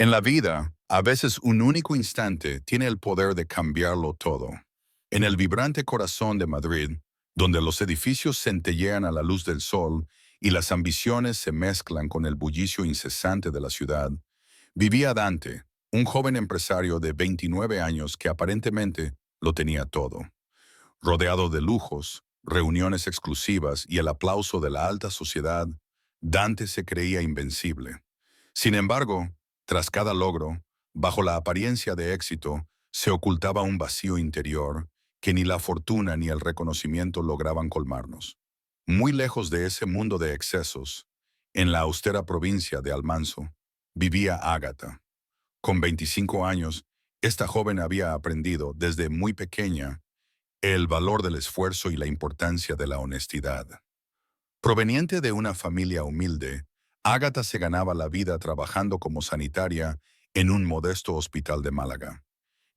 En la vida, a veces un único instante tiene el poder de cambiarlo todo. En el vibrante corazón de Madrid, donde los edificios centellean a la luz del sol y las ambiciones se mezclan con el bullicio incesante de la ciudad, vivía Dante, un joven empresario de 29 años que aparentemente lo tenía todo. Rodeado de lujos, reuniones exclusivas y el aplauso de la alta sociedad, Dante se creía invencible. Sin embargo, tras cada logro, bajo la apariencia de éxito, se ocultaba un vacío interior que ni la fortuna ni el reconocimiento lograban colmarnos. Muy lejos de ese mundo de excesos, en la austera provincia de Almanso, vivía Ágata. Con 25 años, esta joven había aprendido desde muy pequeña el valor del esfuerzo y la importancia de la honestidad. Proveniente de una familia humilde, Ágata se ganaba la vida trabajando como sanitaria en un modesto hospital de Málaga.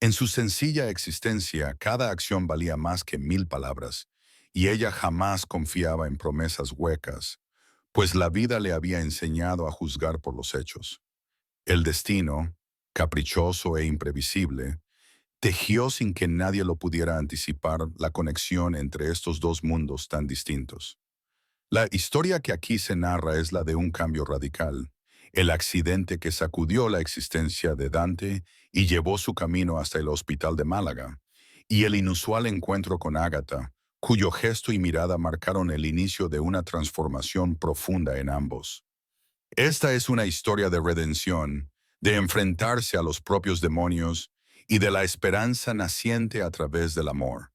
En su sencilla existencia, cada acción valía más que 1000 palabras, y ella jamás confiaba en promesas huecas, pues la vida le había enseñado a juzgar por los hechos. El destino, caprichoso e imprevisible, tejió sin que nadie lo pudiera anticipar la conexión entre estos dos mundos tan distintos. La historia que aquí se narra es la de un cambio radical, el accidente que sacudió la existencia de Dante y llevó su camino hasta el hospital de Málaga, y el inusual encuentro con Ágata, cuyo gesto y mirada marcaron el inicio de una transformación profunda en ambos. Esta es una historia de redención, de enfrentarse a los propios demonios y de la esperanza naciente a través del amor,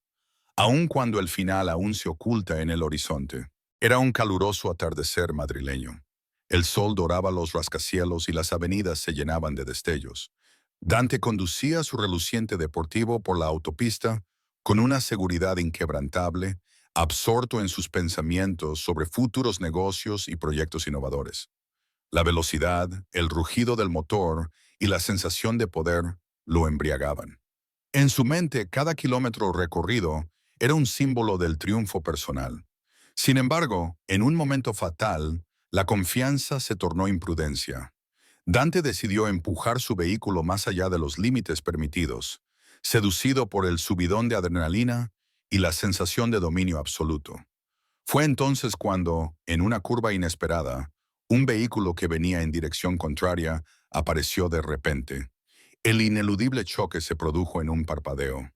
aun cuando el final aún se oculta en el horizonte. Era un caluroso atardecer madrileño. El sol doraba los rascacielos y las avenidas se llenaban de destellos. Dante conducía su reluciente deportivo por la autopista con una seguridad inquebrantable, absorto en sus pensamientos sobre futuros negocios y proyectos innovadores. La velocidad, el rugido del motor y la sensación de poder lo embriagaban. En su mente, cada kilómetro recorrido era un símbolo del triunfo personal. Sin embargo, en un momento fatal, la confianza se tornó imprudencia. Dante decidió empujar su vehículo más allá de los límites permitidos, seducido por el subidón de adrenalina y la sensación de dominio absoluto. Fue entonces cuando, en una curva inesperada, un vehículo que venía en dirección contraria apareció de repente. El ineludible choque se produjo en un parpadeo.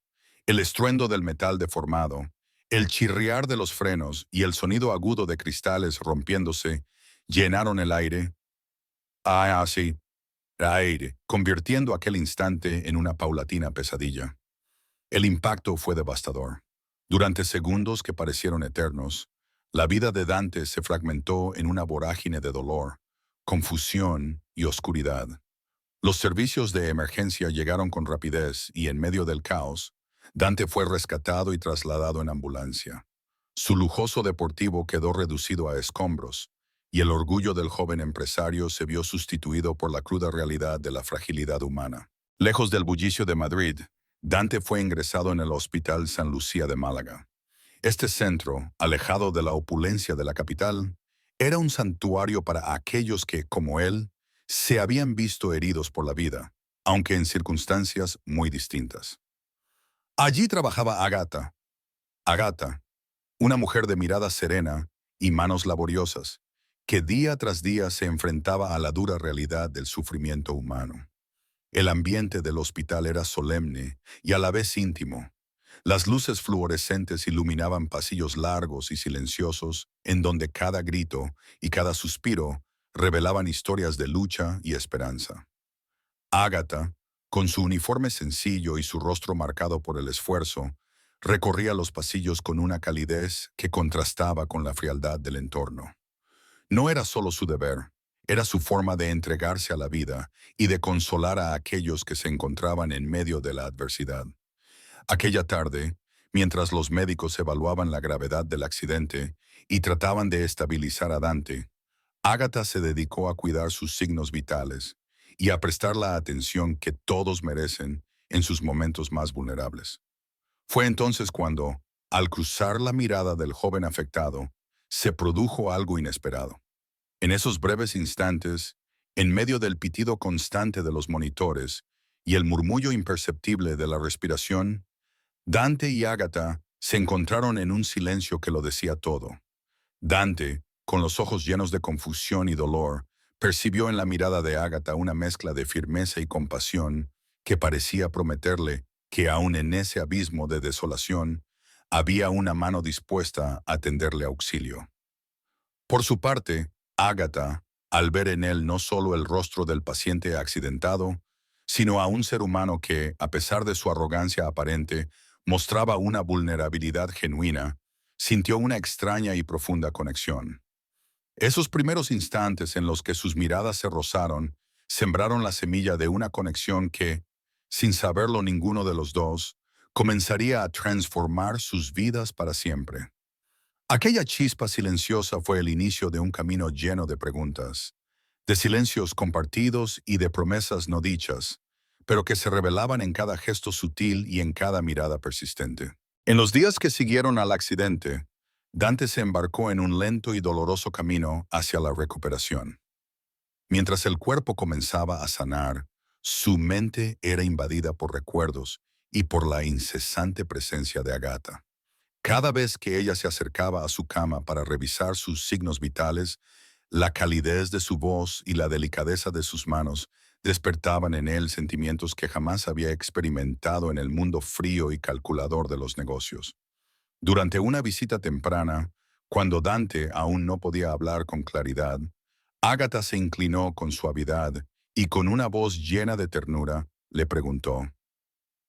El estruendo del metal deformado, el chirriar de los frenos y el sonido agudo de cristales rompiéndose llenaron el aire, sí, aire, convirtiendo aquel instante en una paulatina pesadilla. El impacto fue devastador. Durante segundos que parecieron eternos, la vida de Dante se fragmentó en una vorágine de dolor, confusión y oscuridad. Los servicios de emergencia llegaron con rapidez y en medio del caos, Dante fue rescatado y trasladado en ambulancia. Su lujoso deportivo quedó reducido a escombros, y el orgullo del joven empresario se vio sustituido por la cruda realidad de la fragilidad humana. Lejos del bullicio de Madrid, Dante fue ingresado en el Hospital San Lucía de Málaga. Este centro, alejado de la opulencia de la capital, era un santuario para aquellos que, como él, se habían visto heridos por la vida, aunque en circunstancias muy distintas. Allí trabajaba Agata, una mujer de mirada serena y manos laboriosas, que día tras día se enfrentaba a la dura realidad del sufrimiento humano. El ambiente del hospital era solemne y a la vez íntimo. Las luces fluorescentes iluminaban pasillos largos y silenciosos en donde cada grito y cada suspiro revelaban historias de lucha y esperanza. Ágata, con su uniforme sencillo y su rostro marcado por el esfuerzo, recorría los pasillos con una calidez que contrastaba con la frialdad del entorno. No era solo su deber, era su forma de entregarse a la vida y de consolar a aquellos que se encontraban en medio de la adversidad. Aquella tarde, mientras los médicos evaluaban la gravedad del accidente y trataban de estabilizar a Dante, Ágata se dedicó a cuidar sus signos vitales y a prestar la atención que todos merecen en sus momentos más vulnerables. Fue entonces cuando, al cruzar la mirada del joven afectado, se produjo algo inesperado. En esos breves instantes, En medio del pitido constante de los monitores y el murmullo imperceptible de la respiración, Dante y Ágata se encontraron en un silencio que lo decía todo. Dante, con los ojos llenos de confusión y dolor, percibió en la mirada de Ágata una mezcla de firmeza y compasión que parecía prometerle que aun en ese abismo de desolación había una mano dispuesta a tenderle auxilio. Por su parte, Ágata, al ver en él no solo el rostro del paciente accidentado, sino a un ser humano que, a pesar de su arrogancia aparente, mostraba una vulnerabilidad genuina, sintió una extraña y profunda conexión. Esos primeros instantes en los que sus miradas se rozaron, sembraron la semilla de una conexión que, sin saberlo ninguno de los dos, comenzaría a transformar sus vidas para siempre. Aquella chispa silenciosa fue el inicio de un camino lleno de preguntas, de silencios compartidos y de promesas no dichas, pero que se revelaban en cada gesto sutil y en cada mirada persistente. En los días que siguieron al accidente, Dante se embarcó en un lento y doloroso camino hacia la recuperación. Mientras el cuerpo comenzaba a sanar, su mente era invadida por recuerdos y por la incesante presencia de Agata. Cada vez que ella se acercaba a su cama para revisar sus signos vitales, la calidez de su voz y la delicadeza de sus manos despertaban en él sentimientos que jamás había experimentado en el mundo frío y calculador de los negocios. Durante una visita temprana, cuando Dante aún no podía hablar con claridad, Ágata se inclinó con suavidad y con una voz llena de ternura le preguntó: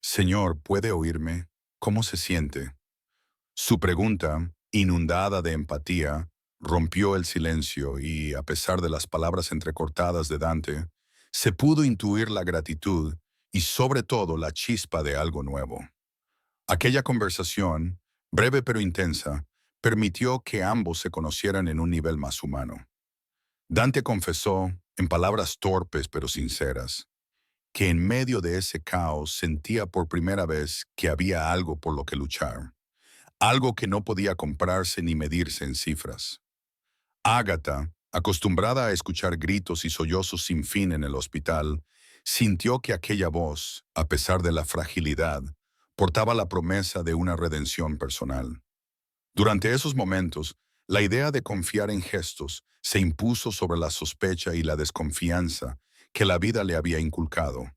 «Señor, ¿puede oírme? ¿Cómo se siente?». Su pregunta, inundada de empatía, rompió el silencio y, a pesar de las palabras entrecortadas de Dante, se pudo intuir la gratitud y sobre todo la chispa de algo nuevo. Aquella conversación, breve pero intensa, permitió que ambos se conocieran en un nivel más humano. Dante confesó, en palabras torpes pero sinceras, que en medio de ese caos sentía por primera vez que había algo por lo que luchar, algo que no podía comprarse ni medirse en cifras. Ágata, acostumbrada a escuchar gritos y sollozos sin fin en el hospital, sintió que aquella voz, a pesar de la fragilidad, portaba la promesa de una redención personal. Durante esos momentos, la idea de confiar en gestos se impuso sobre la sospecha y la desconfianza que la vida le había inculcado.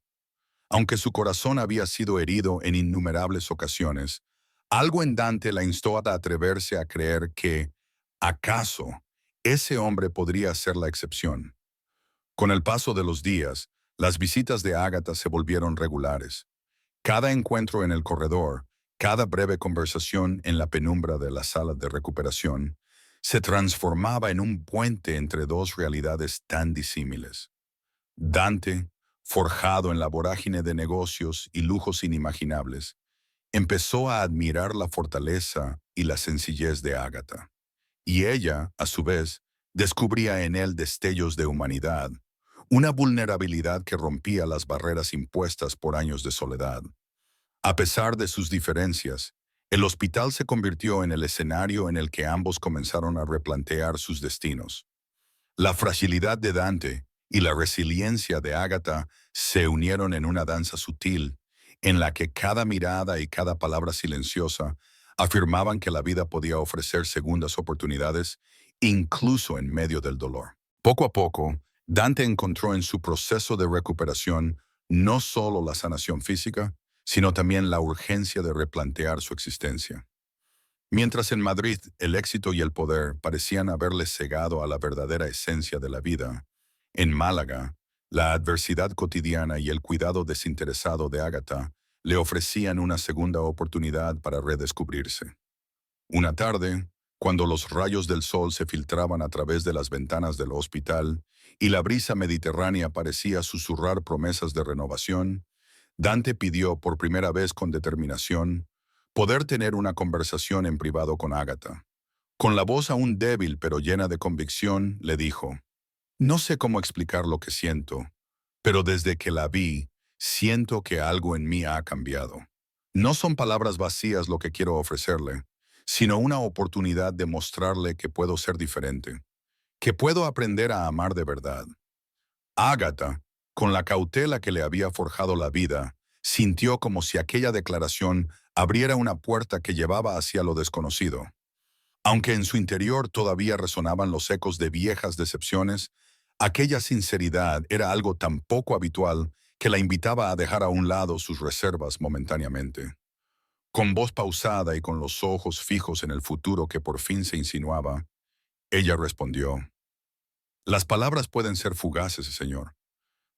Aunque su corazón había sido herido en innumerables ocasiones, algo en Dante la instó a atreverse a creer que, acaso, ese hombre podría ser la excepción. Con el paso de los días, las visitas de Ágata se volvieron regulares. Cada encuentro en el corredor, cada breve conversación en la penumbra de la sala de recuperación, se transformaba en un puente entre dos realidades tan disímiles. Dante, forjado en la vorágine de negocios y lujos inimaginables, empezó a admirar la fortaleza y la sencillez de Ágata. Y ella, a su vez, descubría en él destellos de humanidad, una vulnerabilidad que rompía las barreras impuestas por años de soledad. A pesar de sus diferencias, el hospital se convirtió en el escenario en el que ambos comenzaron a replantear sus destinos. La fragilidad de Dante y la resiliencia de Ágata se unieron en una danza sutil, en la que cada mirada y cada palabra silenciosa afirmaban que la vida podía ofrecer segundas oportunidades, incluso en medio del dolor. Poco a poco, Dante encontró en su proceso de recuperación no solo la sanación física, sino también la urgencia de replantear su existencia. Mientras en Madrid el éxito y el poder parecían haberle cegado a la verdadera esencia de la vida, en Málaga, la adversidad cotidiana y el cuidado desinteresado de Ágata le ofrecían una segunda oportunidad para redescubrirse. Una tarde, cuando los rayos del sol se filtraban a través de las ventanas del hospital y la brisa mediterránea parecía susurrar promesas de renovación, Dante pidió por primera vez con determinación poder tener una conversación en privado con Ágata. Con la voz aún débil pero llena de convicción, le dijo: «No sé cómo explicar lo que siento, pero desde que la vi, siento que algo en mí ha cambiado. No son palabras vacías lo que quiero ofrecerle, sino una oportunidad de mostrarle que puedo ser diferente, que puedo aprender a amar de verdad». Ágata, con la cautela que le había forjado la vida, sintió como si aquella declaración abriera una puerta que llevaba hacia lo desconocido. Aunque en su interior todavía resonaban los ecos de viejas decepciones, aquella sinceridad era algo tan poco habitual que la invitaba a dejar a un lado sus reservas momentáneamente. Con voz pausada y con los ojos fijos en el futuro que por fin se insinuaba, ella respondió: «Las palabras pueden ser fugaces, señor,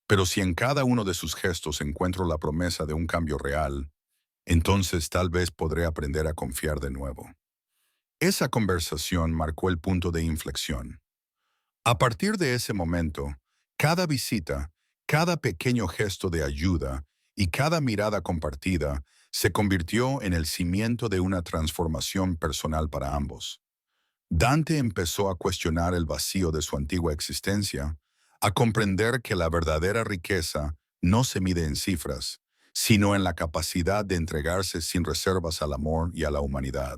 pero si en cada uno de sus gestos encuentro la promesa de un cambio real, entonces tal vez podré aprender a confiar de nuevo». Esa conversación marcó el punto de inflexión. A partir de ese momento, cada visita, cada pequeño gesto de ayuda y cada mirada compartida se convirtió en el cimiento de una transformación personal para ambos. Dante empezó a cuestionar el vacío de su antigua existencia, a comprender que la verdadera riqueza no se mide en cifras, sino en la capacidad de entregarse sin reservas al amor y a la humanidad.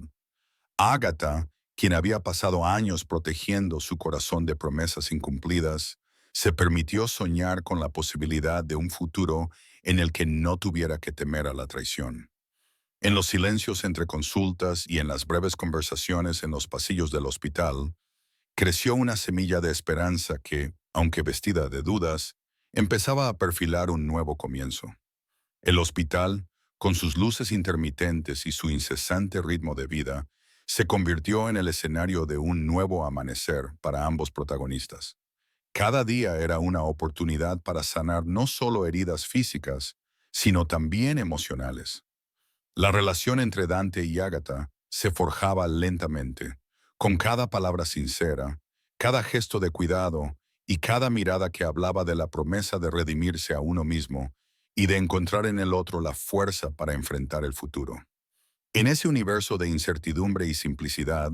Ágata, quien había pasado años protegiendo su corazón de promesas incumplidas, se permitió soñar con la posibilidad de un futuro en el que no tuviera que temer a la traición. En los silencios entre consultas y en las breves conversaciones en los pasillos del hospital, creció una semilla de esperanza que, aunque vestida de dudas, empezaba a perfilar un nuevo comienzo. El hospital, con sus luces intermitentes y su incesante ritmo de vida, se convirtió en el escenario de un nuevo amanecer para ambos protagonistas. Cada día era una oportunidad para sanar no solo heridas físicas, sino también emocionales. La relación entre Dante y Ágata se forjaba lentamente, con cada palabra sincera, cada gesto de cuidado y cada mirada que hablaba de la promesa de redimirse a uno mismo y de encontrar en el otro la fuerza para enfrentar el futuro. En ese universo de incertidumbre y simplicidad,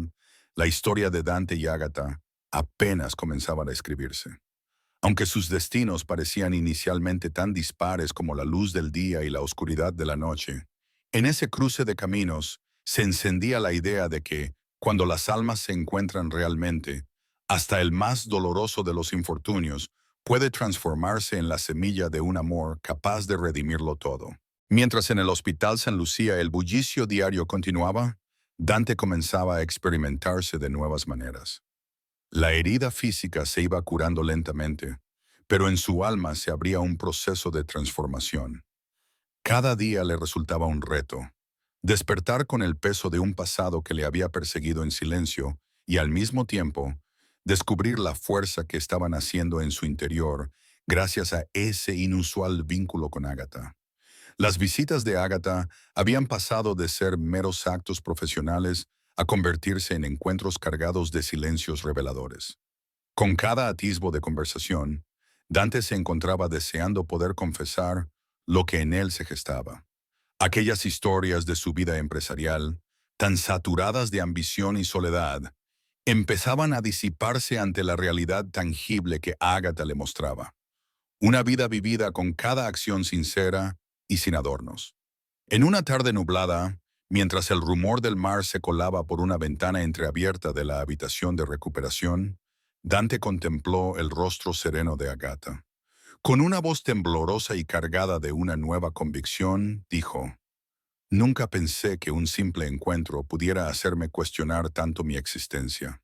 la historia de Dante y Ágata apenas comenzaba a escribirse. Aunque sus destinos parecían inicialmente tan dispares como la luz del día y la oscuridad de la noche, en ese cruce de caminos se encendía la idea de que, cuando las almas se encuentran realmente, hasta el más doloroso de los infortunios puede transformarse en la semilla de un amor capaz de redimirlo todo. Mientras en el Hospital San Lucía el bullicio diario continuaba, Dante comenzaba a experimentarse de nuevas maneras. La herida física se iba curando lentamente, pero en su alma se abría un proceso de transformación. Cada día le resultaba un reto: despertar con el peso de un pasado que le había perseguido en silencio y al mismo tiempo descubrir la fuerza que estaba naciendo en su interior gracias a ese inusual vínculo con Ágata. Las visitas de Ágata habían pasado de ser meros actos profesionales a convertirse en encuentros cargados de silencios reveladores. Con cada atisbo de conversación, Dante se encontraba deseando poder confesar lo que en él se gestaba. Aquellas historias de su vida empresarial, tan saturadas de ambición y soledad, empezaban a disiparse ante la realidad tangible que Ágata le mostraba. Una vida vivida con cada acción sincera y sin adornos. En una tarde nublada, mientras el rumor del mar se colaba por una ventana entreabierta de la habitación de recuperación, Dante contempló el rostro sereno de Ágata. Con una voz temblorosa y cargada de una nueva convicción, dijo: «Nunca pensé que un simple encuentro pudiera hacerme cuestionar tanto mi existencia.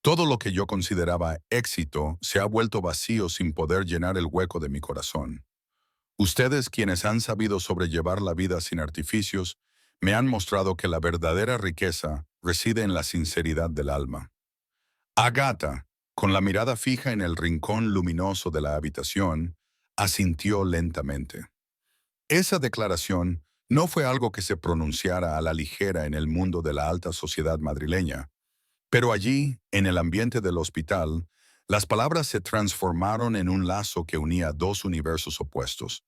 Todo lo que yo consideraba éxito se ha vuelto vacío sin poder llenar el hueco de mi corazón. Ustedes, quienes han sabido sobrellevar la vida sin artificios, me han mostrado que la verdadera riqueza reside en la sinceridad del alma». Ágata, con la mirada fija en el rincón luminoso de la habitación, asintió lentamente. Esa declaración no fue algo que se pronunciara a la ligera en el mundo de la alta sociedad madrileña, pero allí, en el ambiente del hospital, las palabras se transformaron en un lazo que unía dos universos opuestos.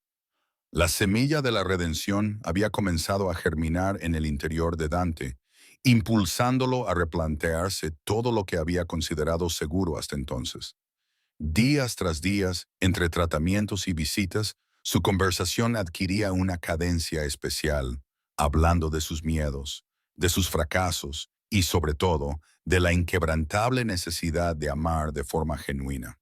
La semilla de la redención había comenzado a germinar en el interior de Dante, impulsándolo a replantearse todo lo que había considerado seguro hasta entonces. Días tras días, entre tratamientos y visitas, su conversación adquiría una cadencia especial, hablando de sus miedos, de sus fracasos y, sobre todo, de la inquebrantable necesidad de amar de forma genuina.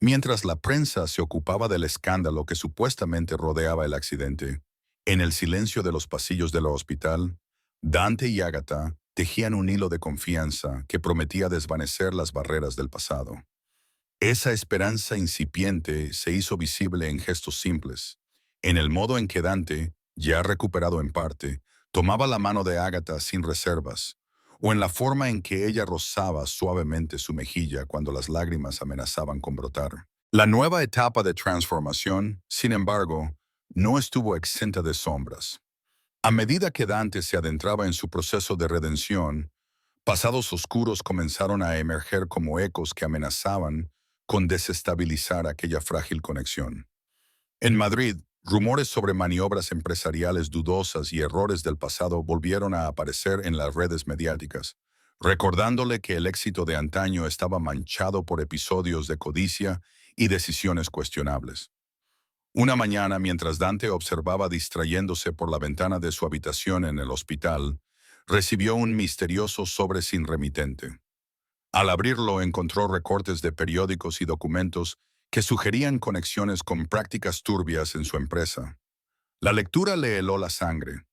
Mientras la prensa se ocupaba del escándalo que supuestamente rodeaba el accidente, en el silencio de los pasillos del hospital, Dante y Agatha tejían un hilo de confianza que prometía desvanecer las barreras del pasado. Esa esperanza incipiente se hizo visible en gestos simples, en el modo en que Dante, ya recuperado en parte, tomaba la mano de Agatha sin reservas, o en la forma en que ella rozaba suavemente su mejilla cuando las lágrimas amenazaban con brotar. La nueva etapa de transformación, sin embargo, no estuvo exenta de sombras. A medida que Dante se adentraba en su proceso de redención, pasados oscuros comenzaron a emerger como ecos que amenazaban con desestabilizar aquella frágil conexión. En Madrid, rumores sobre maniobras empresariales dudosas y errores del pasado volvieron a aparecer en las redes mediáticas, recordándole que el éxito de antaño estaba manchado por episodios de codicia y decisiones cuestionables. Una mañana, mientras Dante observaba distrayéndose por la ventana de su habitación en el hospital, recibió un misterioso sobre sin remitente. Al abrirlo encontró recortes de periódicos y documentos que sugerían conexiones con prácticas turbias en su empresa. La lectura le heló la sangre.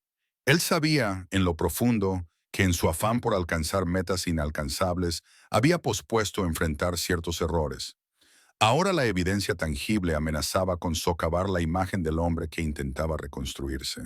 Él sabía, en lo profundo, que en su afán por alcanzar metas inalcanzables había pospuesto enfrentar ciertos errores. Ahora la evidencia tangible amenazaba con socavar la imagen del hombre que intentaba reconstruirse.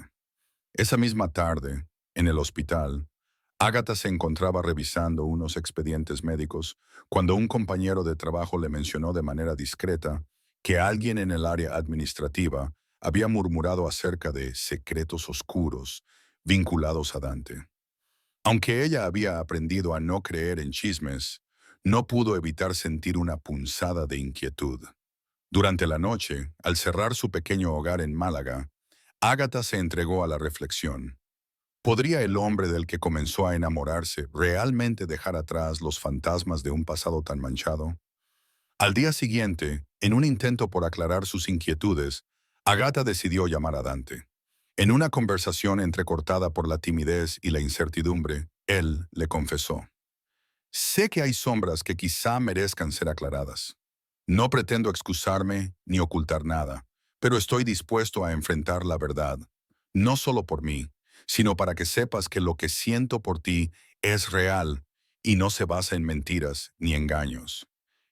Esa misma tarde, en el hospital, Agatha se encontraba revisando unos expedientes médicos cuando un compañero de trabajo le mencionó de manera discreta que alguien en el área administrativa había murmurado acerca de secretos oscuros vinculados a Dante. Aunque ella había aprendido a no creer en chismes, no pudo evitar sentir una punzada de inquietud. Durante la noche, al cerrar su pequeño hogar en Málaga, Agatha se entregó a la reflexión. ¿Podría el hombre del que comenzó a enamorarse realmente dejar atrás los fantasmas de un pasado tan manchado? Al día siguiente, en un intento por aclarar sus inquietudes, Agatha decidió llamar a Dante. En una conversación entrecortada por la timidez y la incertidumbre, él le confesó: sé que hay sombras que quizá merezcan ser aclaradas. No pretendo excusarme ni ocultar nada, pero estoy dispuesto a enfrentar la verdad, no solo por mí, sino para que sepas que lo que siento por ti es real y no se basa en mentiras ni engaños.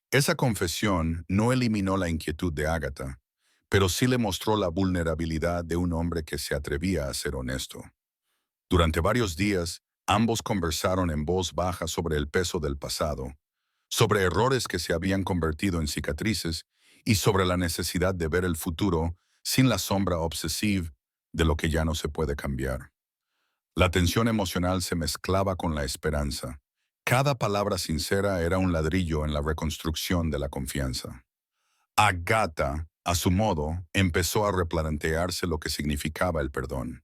Esa confesión no eliminó la inquietud de Agatha, pero sí le mostró la vulnerabilidad de un hombre que se atrevía a ser honesto. Durante varios días, ambos conversaron en voz baja sobre el peso del pasado, sobre errores que se habían convertido en cicatrices y sobre la necesidad de ver el futuro sin la sombra obsesiva de lo que ya no se puede cambiar. La tensión emocional se mezclaba con la esperanza. Cada palabra sincera era un ladrillo en la reconstrucción de la confianza. Agatha, a su modo, empezó a replantearse lo que significaba el perdón.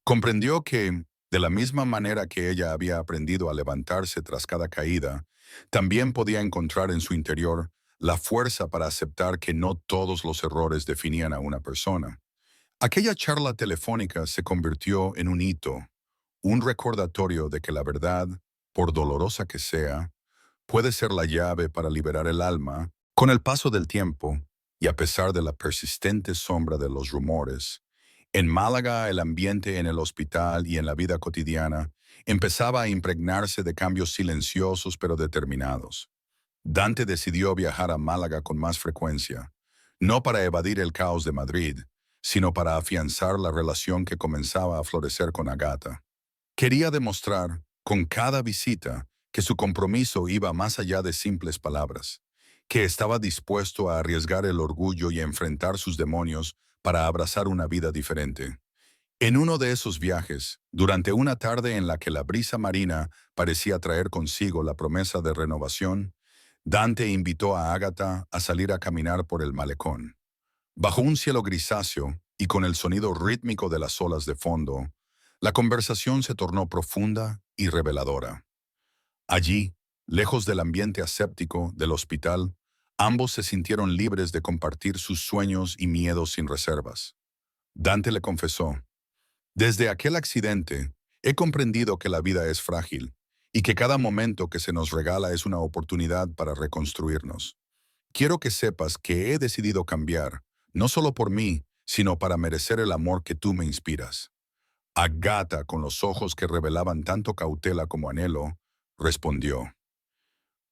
Comprendió que, de la misma manera que ella había aprendido a levantarse tras cada caída, también podía encontrar en su interior la fuerza para aceptar que no todos los errores definían a una persona. Aquella charla telefónica se convirtió en un hito, un recordatorio de que la verdad, por dolorosa que sea, puede ser la llave para liberar el alma. Con el paso del tiempo, y a pesar de la persistente sombra de los rumores, en Málaga el ambiente en el hospital y en la vida cotidiana empezaba a impregnarse de cambios silenciosos pero determinados. Dante decidió viajar a Málaga con más frecuencia, no para evadir el caos de Madrid, sino para afianzar la relación que comenzaba a florecer con Agatha. Quería demostrar, con cada visita, que su compromiso iba más allá de simples palabras, que estaba dispuesto a arriesgar el orgullo y a enfrentar sus demonios para abrazar una vida diferente. En uno de esos viajes, durante una tarde en la que la brisa marina parecía traer consigo la promesa de renovación, Dante invitó a Agatha a salir a caminar por el malecón. Bajo un cielo grisáceo y con el sonido rítmico de las olas de fondo, la conversación se tornó profunda y reveladora. Allí, lejos del ambiente aséptico del hospital, ambos se sintieron libres de compartir sus sueños y miedos sin reservas. Dante le confesó: desde aquel accidente, he comprendido que la vida es frágil y que cada momento que se nos regala es una oportunidad para reconstruirnos. Quiero que sepas que he decidido cambiar, no solo por mí, sino para merecer el amor que tú me inspiras. Agatha, con los ojos que revelaban tanto cautela como anhelo, respondió: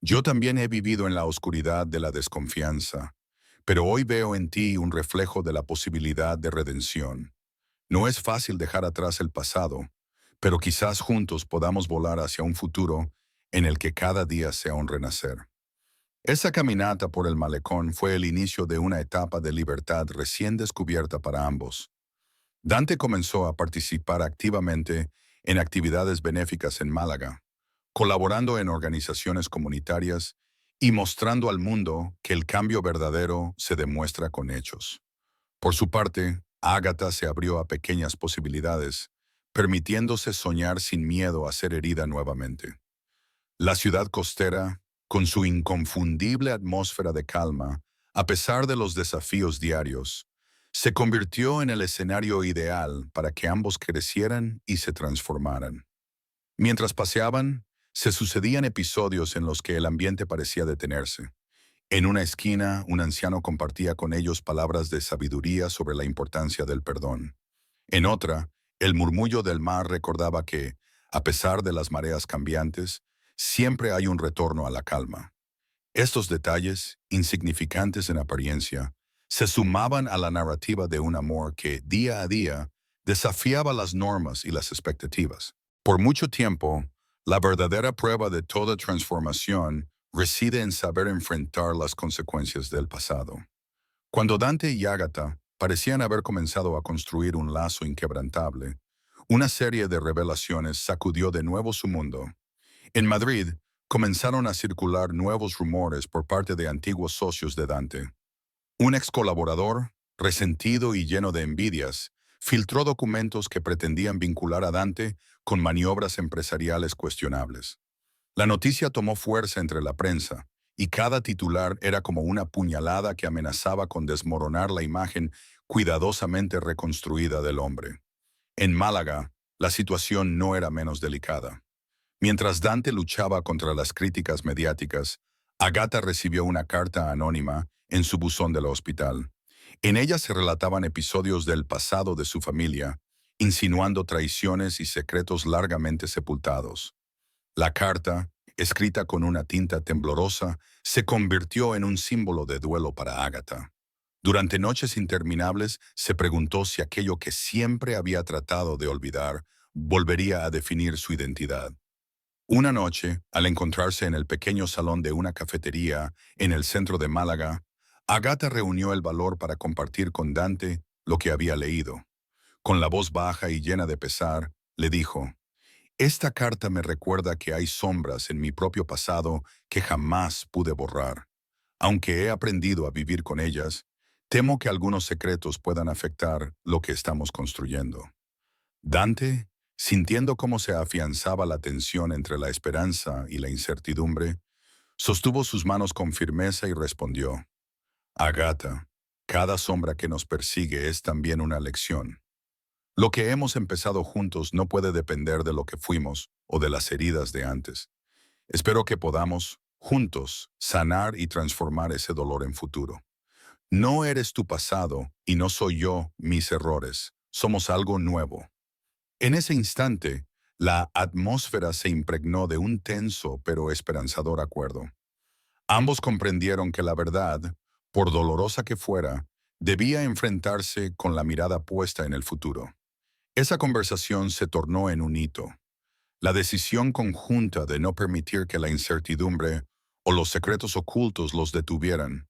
Yo también he vivido en la oscuridad de la desconfianza, pero hoy veo en ti un reflejo de la posibilidad de redención. No es fácil dejar atrás el pasado, pero quizás juntos podamos volar hacia un futuro en el que cada día sea un renacer. Esa caminata por el malecón fue el inicio de una etapa de libertad recién descubierta para ambos. Dante comenzó a participar activamente en actividades benéficas en Málaga, colaborando en organizaciones comunitarias y mostrando al mundo que el cambio verdadero se demuestra con hechos. Por su parte, Ágata se abrió a pequeñas posibilidades, permitiéndose soñar sin miedo a ser herida nuevamente. La ciudad costera, con su inconfundible atmósfera de calma, a pesar de los desafíos diarios, se convirtió en el escenario ideal para que ambos crecieran y se transformaran. Mientras paseaban, se sucedían episodios en los que el ambiente parecía detenerse. En una esquina, un anciano compartía con ellos palabras de sabiduría sobre la importancia del perdón. En otra, el murmullo del mar recordaba que, a pesar de las mareas cambiantes, siempre hay un retorno a la calma. Estos detalles, insignificantes en apariencia, se sumaban a la narrativa de un amor que, día a día, desafiaba las normas y las expectativas. Por mucho tiempo, la verdadera prueba de toda transformación reside en saber enfrentar las consecuencias del pasado. Cuando Dante y Ágata parecían haber comenzado a construir un lazo inquebrantable, una serie de revelaciones sacudió de nuevo su mundo. En Madrid, comenzaron a circular nuevos rumores por parte de antiguos socios de Dante. Un ex colaborador, resentido y lleno de envidias, filtró documentos que pretendían vincular a Dante con maniobras empresariales cuestionables. La noticia tomó fuerza entre la prensa, y cada titular era como una puñalada que amenazaba con desmoronar la imagen cuidadosamente reconstruida del hombre. En Málaga, la situación no era menos delicada. Mientras Dante luchaba contra las críticas mediáticas, Agatha recibió una carta anónima en su buzón del hospital. En ella se relataban episodios del pasado de su familia, insinuando traiciones y secretos largamente sepultados. La carta, escrita con una tinta temblorosa, se convirtió en un símbolo de duelo para Agatha. Durante noches interminables se preguntó si aquello que siempre había tratado de olvidar volvería a definir su identidad. Una noche, al encontrarse en el pequeño salón de una cafetería en el centro de Málaga, Agatha reunió el valor para compartir con Dante lo que había leído. Con la voz baja y llena de pesar, le dijo: Esta carta me recuerda que hay sombras en mi propio pasado que jamás pude borrar. Aunque he aprendido a vivir con ellas, temo que algunos secretos puedan afectar lo que estamos construyendo. Dante, sintiendo cómo se afianzaba la tensión entre la esperanza y la incertidumbre, sostuvo sus manos con firmeza y respondió: Agatha, cada sombra que nos persigue es también una lección. Lo que hemos empezado juntos no puede depender de lo que fuimos o de las heridas de antes. Espero que podamos, juntos, sanar y transformar ese dolor en futuro. No eres tu pasado y no soy yo mis errores. Somos algo nuevo. En ese instante, la atmósfera se impregnó de un tenso pero esperanzador acuerdo. Ambos comprendieron que la verdad, por dolorosa que fuera, debía enfrentarse con la mirada puesta en el futuro. Esa conversación se tornó en un hito. La decisión conjunta de no permitir que la incertidumbre o los secretos ocultos los detuvieran,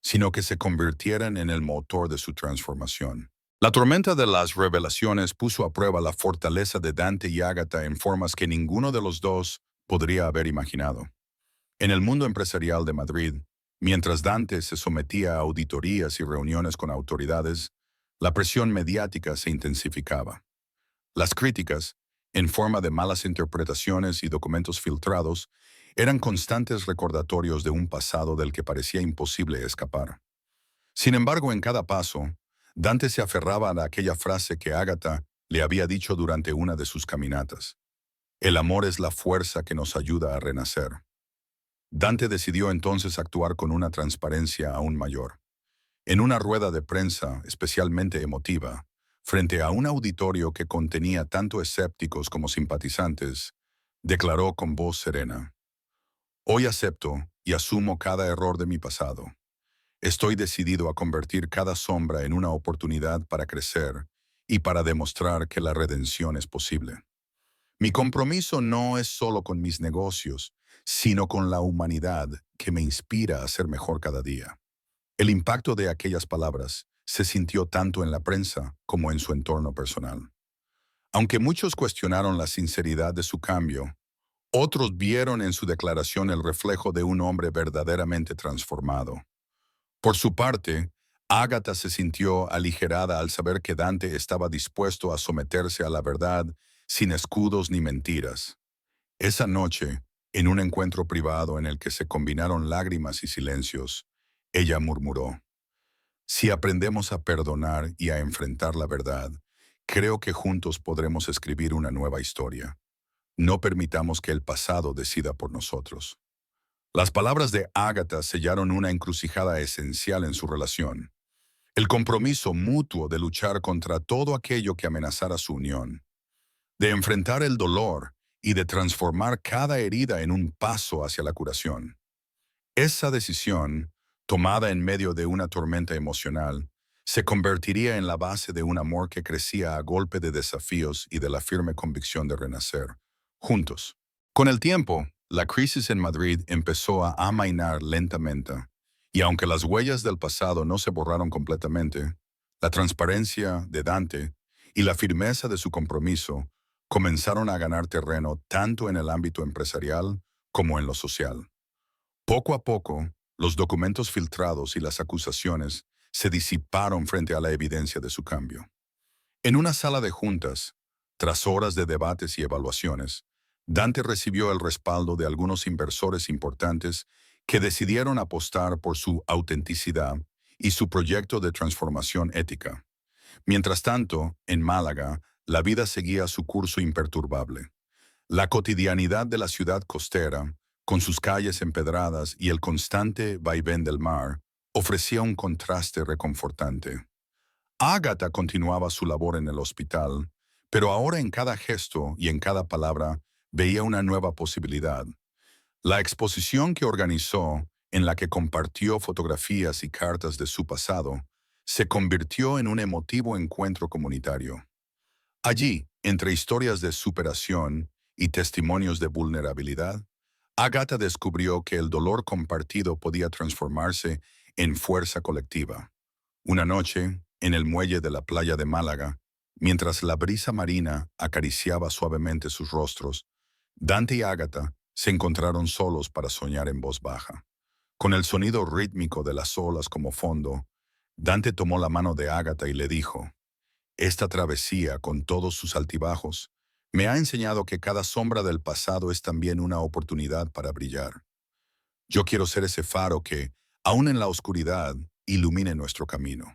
sino que se convirtieran en el motor de su transformación. La tormenta de las revelaciones puso a prueba la fortaleza de Dante y Ágata en formas que ninguno de los dos podría haber imaginado. En el mundo empresarial de Madrid, mientras Dante se sometía a auditorías y reuniones con autoridades, la presión mediática se intensificaba. Las críticas, en forma de malas interpretaciones y documentos filtrados, eran constantes recordatorios de un pasado del que parecía imposible escapar. Sin embargo, en cada paso, Dante se aferraba a aquella frase que Ágata le había dicho durante una de sus caminatas: El amor es la fuerza que nos ayuda a renacer. Dante decidió entonces actuar con una transparencia aún mayor. En una rueda de prensa especialmente emotiva, frente a un auditorio que contenía tanto escépticos como simpatizantes, declaró con voz serena: «Hoy acepto y asumo cada error de mi pasado. Estoy decidido a convertir cada sombra en una oportunidad para crecer y para demostrar que la redención es posible. Mi compromiso no es solo con mis negocios, sino con la humanidad que me inspira a ser mejor cada día». El impacto de aquellas palabras se sintió tanto en la prensa como en su entorno personal. Aunque muchos cuestionaron la sinceridad de su cambio, otros vieron en su declaración el reflejo de un hombre verdaderamente transformado. Por su parte, Ágata se sintió aligerada al saber que Dante estaba dispuesto a someterse a la verdad sin escudos ni mentiras. Esa noche, en un encuentro privado en el que se combinaron lágrimas y silencios, ella murmuró: «Si aprendemos a perdonar y a enfrentar la verdad, creo que juntos podremos escribir una nueva historia. No permitamos que el pasado decida por nosotros». Las palabras de Ágata sellaron una encrucijada esencial en su relación: el compromiso mutuo de luchar contra todo aquello que amenazara su unión, de enfrentar el dolor y de transformar cada herida en un paso hacia la curación. Esa decisión, tomada en medio de una tormenta emocional, se convertiría en la base de un amor que crecía a golpe de desafíos y de la firme convicción de renacer, juntos. Con el tiempo, la crisis en Madrid empezó a amainar lentamente, y aunque las huellas del pasado no se borraron completamente, la transparencia de Dante y la firmeza de su compromiso comenzaron a ganar terreno tanto en el ámbito empresarial como en lo social. Poco a poco, los documentos filtrados y las acusaciones se disiparon frente a la evidencia de su cambio. En una sala de juntas, tras horas de debates y evaluaciones, Dante recibió el respaldo de algunos inversores importantes que decidieron apostar por su autenticidad y su proyecto de transformación ética. Mientras tanto, en Málaga, la vida seguía su curso imperturbable. La cotidianidad de la ciudad costera, con sus calles empedradas y el constante vaivén del mar, ofrecía un contraste reconfortante. Ágata continuaba su labor en el hospital, pero ahora en cada gesto y en cada palabra veía una nueva posibilidad. La exposición que organizó, en la que compartió fotografías y cartas de su pasado, se convirtió en un emotivo encuentro comunitario. Allí, entre historias de superación y testimonios de vulnerabilidad, Agatha descubrió que el dolor compartido podía transformarse en fuerza colectiva. Una noche, en el muelle de la playa de Málaga, mientras la brisa marina acariciaba suavemente sus rostros, Dante y Agatha se encontraron solos para soñar en voz baja. Con el sonido rítmico de las olas como fondo, Dante tomó la mano de Agatha y le dijo: «Esta travesía, con todos sus altibajos, me ha enseñado que cada sombra del pasado es también una oportunidad para brillar. Yo quiero ser ese faro que, aun en la oscuridad, ilumine nuestro camino».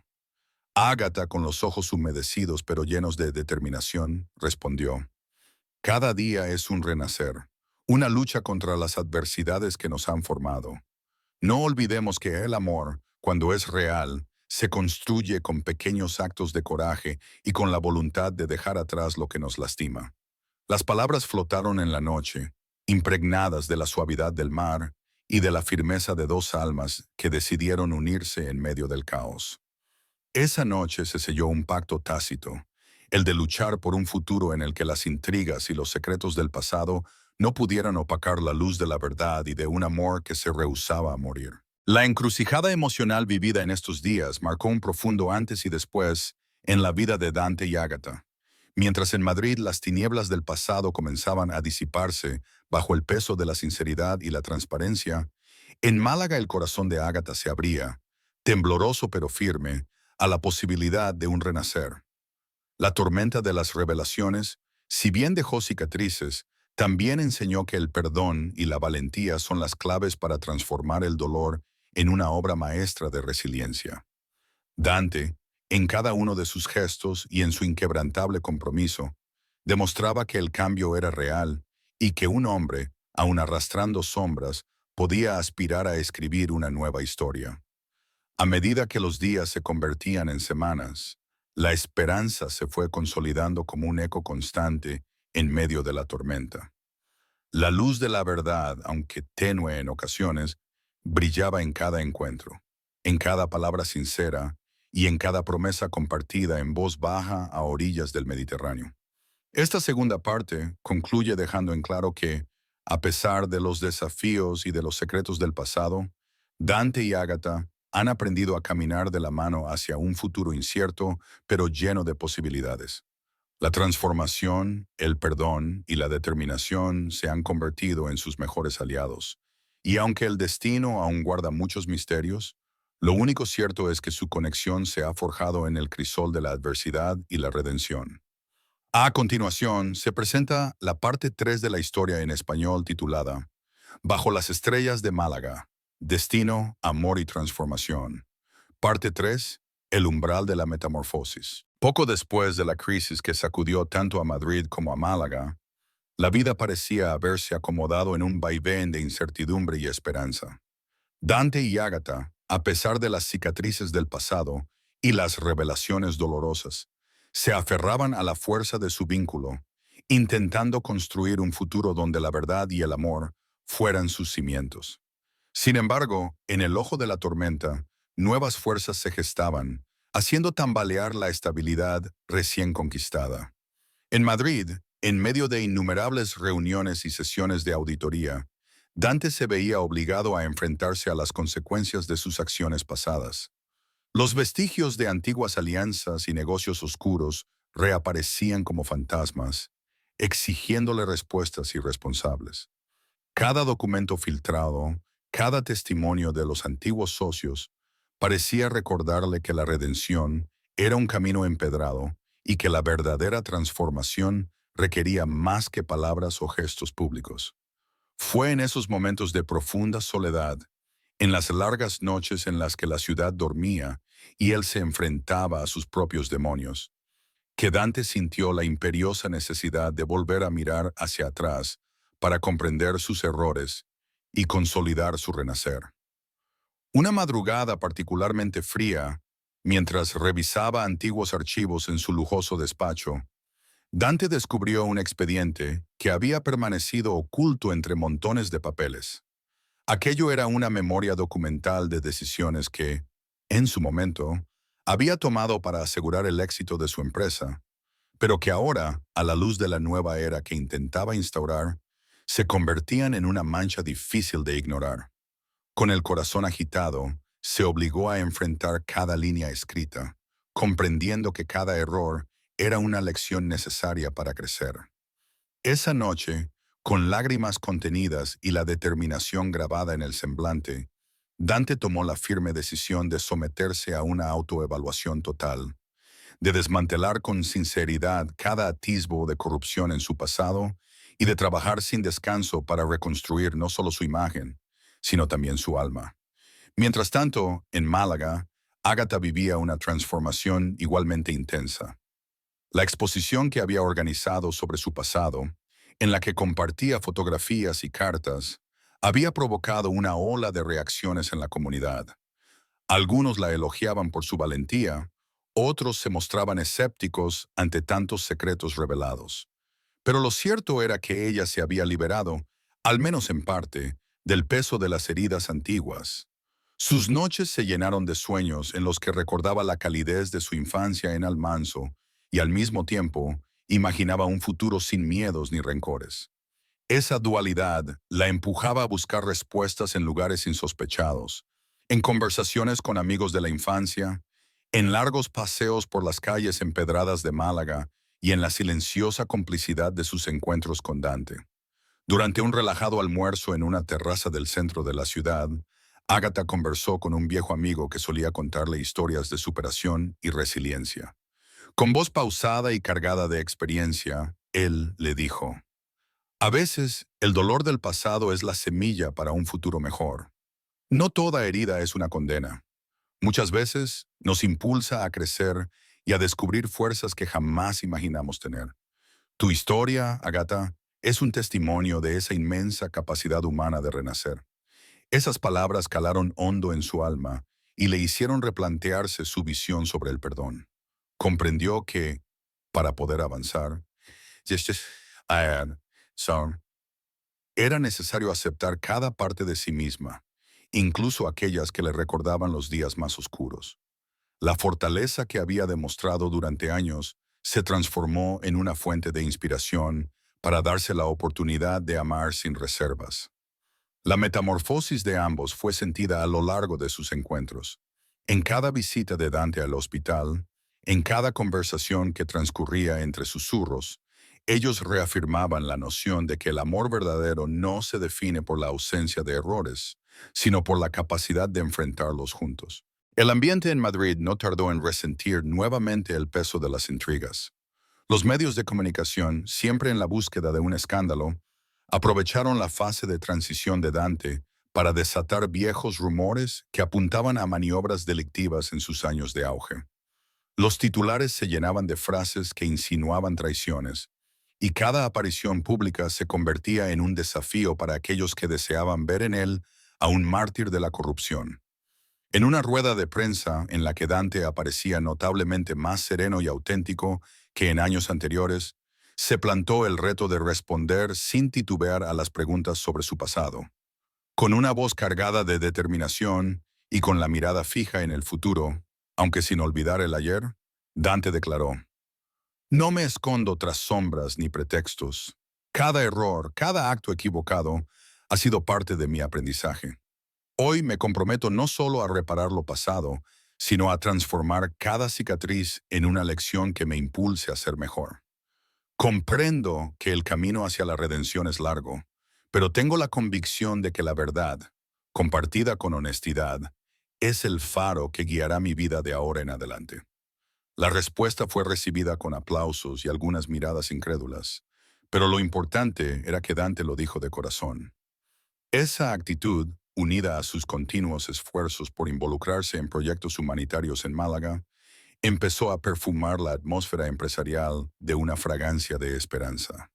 Ágata, con los ojos humedecidos pero llenos de determinación, respondió: «Cada día es un renacer, una lucha contra las adversidades que nos han formado. No olvidemos que el amor, cuando es real, se construye con pequeños actos de coraje y con la voluntad de dejar atrás lo que nos lastima». Las palabras flotaron en la noche, impregnadas de la suavidad del mar y de la firmeza de dos almas que decidieron unirse en medio del caos. Esa noche se selló un pacto tácito, el de luchar por un futuro en el que las intrigas y los secretos del pasado no pudieran opacar la luz de la verdad y de un amor que se rehusaba a morir. La encrucijada emocional vivida en estos días marcó un profundo antes y después en la vida de Dante y Ágata. Mientras en Madrid las tinieblas del pasado comenzaban a disiparse bajo el peso de la sinceridad y la transparencia, en Málaga el corazón de Ágata se abría, tembloroso pero firme, a la posibilidad de un renacer. La tormenta de las revelaciones, si bien dejó cicatrices, también enseñó que el perdón y la valentía son las claves para transformar el dolor en una obra maestra de resiliencia. Dante, en cada uno de sus gestos y en su inquebrantable compromiso, demostraba que el cambio era real y que un hombre, aun arrastrando sombras, podía aspirar a escribir una nueva historia. A medida que los días se convertían en semanas, la esperanza se fue consolidando como un eco constante en medio de la tormenta. La luz de la verdad, aunque tenue en ocasiones, brillaba en cada encuentro, en cada palabra sincera y en cada promesa compartida en voz baja a orillas del Mediterráneo. Esta segunda parte concluye dejando en claro que, a pesar de los desafíos y de los secretos del pasado, Dante y Ágata han aprendido a caminar de la mano hacia un futuro incierto, pero lleno de posibilidades. La transformación, el perdón y la determinación se han convertido en sus mejores aliados. Y aunque el destino aún guarda muchos misterios, lo único cierto es que su conexión se ha forjado en el crisol de la adversidad y la redención. A continuación, se presenta la parte 3 de la historia en español titulada Bajo las estrellas de Málaga, Destino, Amor y Transformación. Parte 3. El umbral de la metamorfosis. Poco después de la crisis que sacudió tanto a Madrid como a Málaga, la vida parecía haberse acomodado en un vaivén de incertidumbre y esperanza. Dante y Ágata, a pesar de las cicatrices del pasado y las revelaciones dolorosas, se aferraban a la fuerza de su vínculo, intentando construir un futuro donde la verdad y el amor fueran sus cimientos. Sin embargo, en el ojo de la tormenta, nuevas fuerzas se gestaban, haciendo tambalear la estabilidad recién conquistada. En Madrid, en medio de innumerables reuniones y sesiones de auditoría, Dante se veía obligado a enfrentarse a las consecuencias de sus acciones pasadas. Los vestigios de antiguas alianzas y negocios oscuros reaparecían como fantasmas, exigiéndole respuestas irresponsables. Cada documento filtrado, cada testimonio de los antiguos socios, parecía recordarle que la redención era un camino empedrado y que la verdadera transformación requería más que palabras o gestos públicos. Fue en esos momentos de profunda soledad, en las largas noches en las que la ciudad dormía y él se enfrentaba a sus propios demonios, que Dante sintió la imperiosa necesidad de volver a mirar hacia atrás para comprender sus errores y consolidar su renacer. Una madrugada particularmente fría, mientras revisaba antiguos archivos en su lujoso despacho, Dante descubrió un expediente que había permanecido oculto entre montones de papeles. Aquello era una memoria documental de decisiones que, en su momento, había tomado para asegurar el éxito de su empresa, pero que ahora, a la luz de la nueva era que intentaba instaurar, se convertían en una mancha difícil de ignorar. Con el corazón agitado, se obligó a enfrentar cada línea escrita, comprendiendo que cada error era una lección necesaria para crecer. Esa noche, con lágrimas contenidas y la determinación grabada en el semblante, Dante tomó la firme decisión de someterse a una autoevaluación total, de desmantelar con sinceridad cada atisbo de corrupción en su pasado y de trabajar sin descanso para reconstruir no solo su imagen, sino también su alma. Mientras tanto, en Málaga, Ágata vivía una transformación igualmente intensa. La exposición que había organizado sobre su pasado, en la que compartía fotografías y cartas, había provocado una ola de reacciones en la comunidad. Algunos la elogiaban por su valentía, otros se mostraban escépticos ante tantos secretos revelados. Pero lo cierto era que ella se había liberado, al menos en parte, del peso de las heridas antiguas. Sus noches se llenaron de sueños en los que recordaba la calidez de su infancia en Almanso y al mismo tiempo imaginaba un futuro sin miedos ni rencores. Esa dualidad la empujaba a buscar respuestas en lugares insospechados, en conversaciones con amigos de la infancia, en largos paseos por las calles empedradas de Málaga y en la silenciosa complicidad de sus encuentros con Dante. Durante un relajado almuerzo en una terraza del centro de la ciudad, Ágata conversó con un viejo amigo que solía contarle historias de superación y resiliencia. Con voz pausada y cargada de experiencia, él le dijo: a veces, el dolor del pasado es la semilla para un futuro mejor. No toda herida es una condena. Muchas veces nos impulsa a crecer y a descubrir fuerzas que jamás imaginamos tener. Tu historia, Agatha, es un testimonio de esa inmensa capacidad humana de renacer. Esas palabras calaron hondo en su alma y le hicieron replantearse su visión sobre el perdón. Comprendió que, para poder avanzar, era necesario aceptar cada parte de sí misma, incluso aquellas que le recordaban los días más oscuros. La fortaleza que había demostrado durante años se transformó en una fuente de inspiración para darse la oportunidad de amar sin reservas. La metamorfosis de ambos fue sentida a lo largo de sus encuentros. En cada visita de Dante al hospital, en cada conversación que transcurría entre susurros, ellos reafirmaban la noción de que el amor verdadero no se define por la ausencia de errores, sino por la capacidad de enfrentarlos juntos. El ambiente en Madrid no tardó en resentir nuevamente el peso de las intrigas. Los medios de comunicación, siempre en la búsqueda de un escándalo, aprovecharon la fase de transición de Dante para desatar viejos rumores que apuntaban a maniobras delictivas en sus años de auge. Los titulares se llenaban de frases que insinuaban traiciones, y cada aparición pública se convertía en un desafío para aquellos que deseaban ver en él a un mártir de la corrupción. En una rueda de prensa en la que Dante aparecía notablemente más sereno y auténtico que en años anteriores, se plantó el reto de responder sin titubear a las preguntas sobre su pasado. Con una voz cargada de determinación y con la mirada fija en el futuro, aunque sin olvidar el ayer, Dante declaró: "No me escondo tras sombras ni pretextos. Cada error, cada acto equivocado ha sido parte de mi aprendizaje. Hoy me comprometo no solo a reparar lo pasado, sino a transformar cada cicatriz en una lección que me impulse a ser mejor. Comprendo que el camino hacia la redención es largo, pero tengo la convicción de que la verdad, compartida con honestidad, es el faro que guiará mi vida de ahora en adelante". La respuesta fue recibida con aplausos y algunas miradas incrédulas, pero lo importante era que Dante lo dijo de corazón. Esa actitud, unida a sus continuos esfuerzos por involucrarse en proyectos humanitarios en Málaga, empezó a perfumar la atmósfera empresarial de una fragancia de esperanza.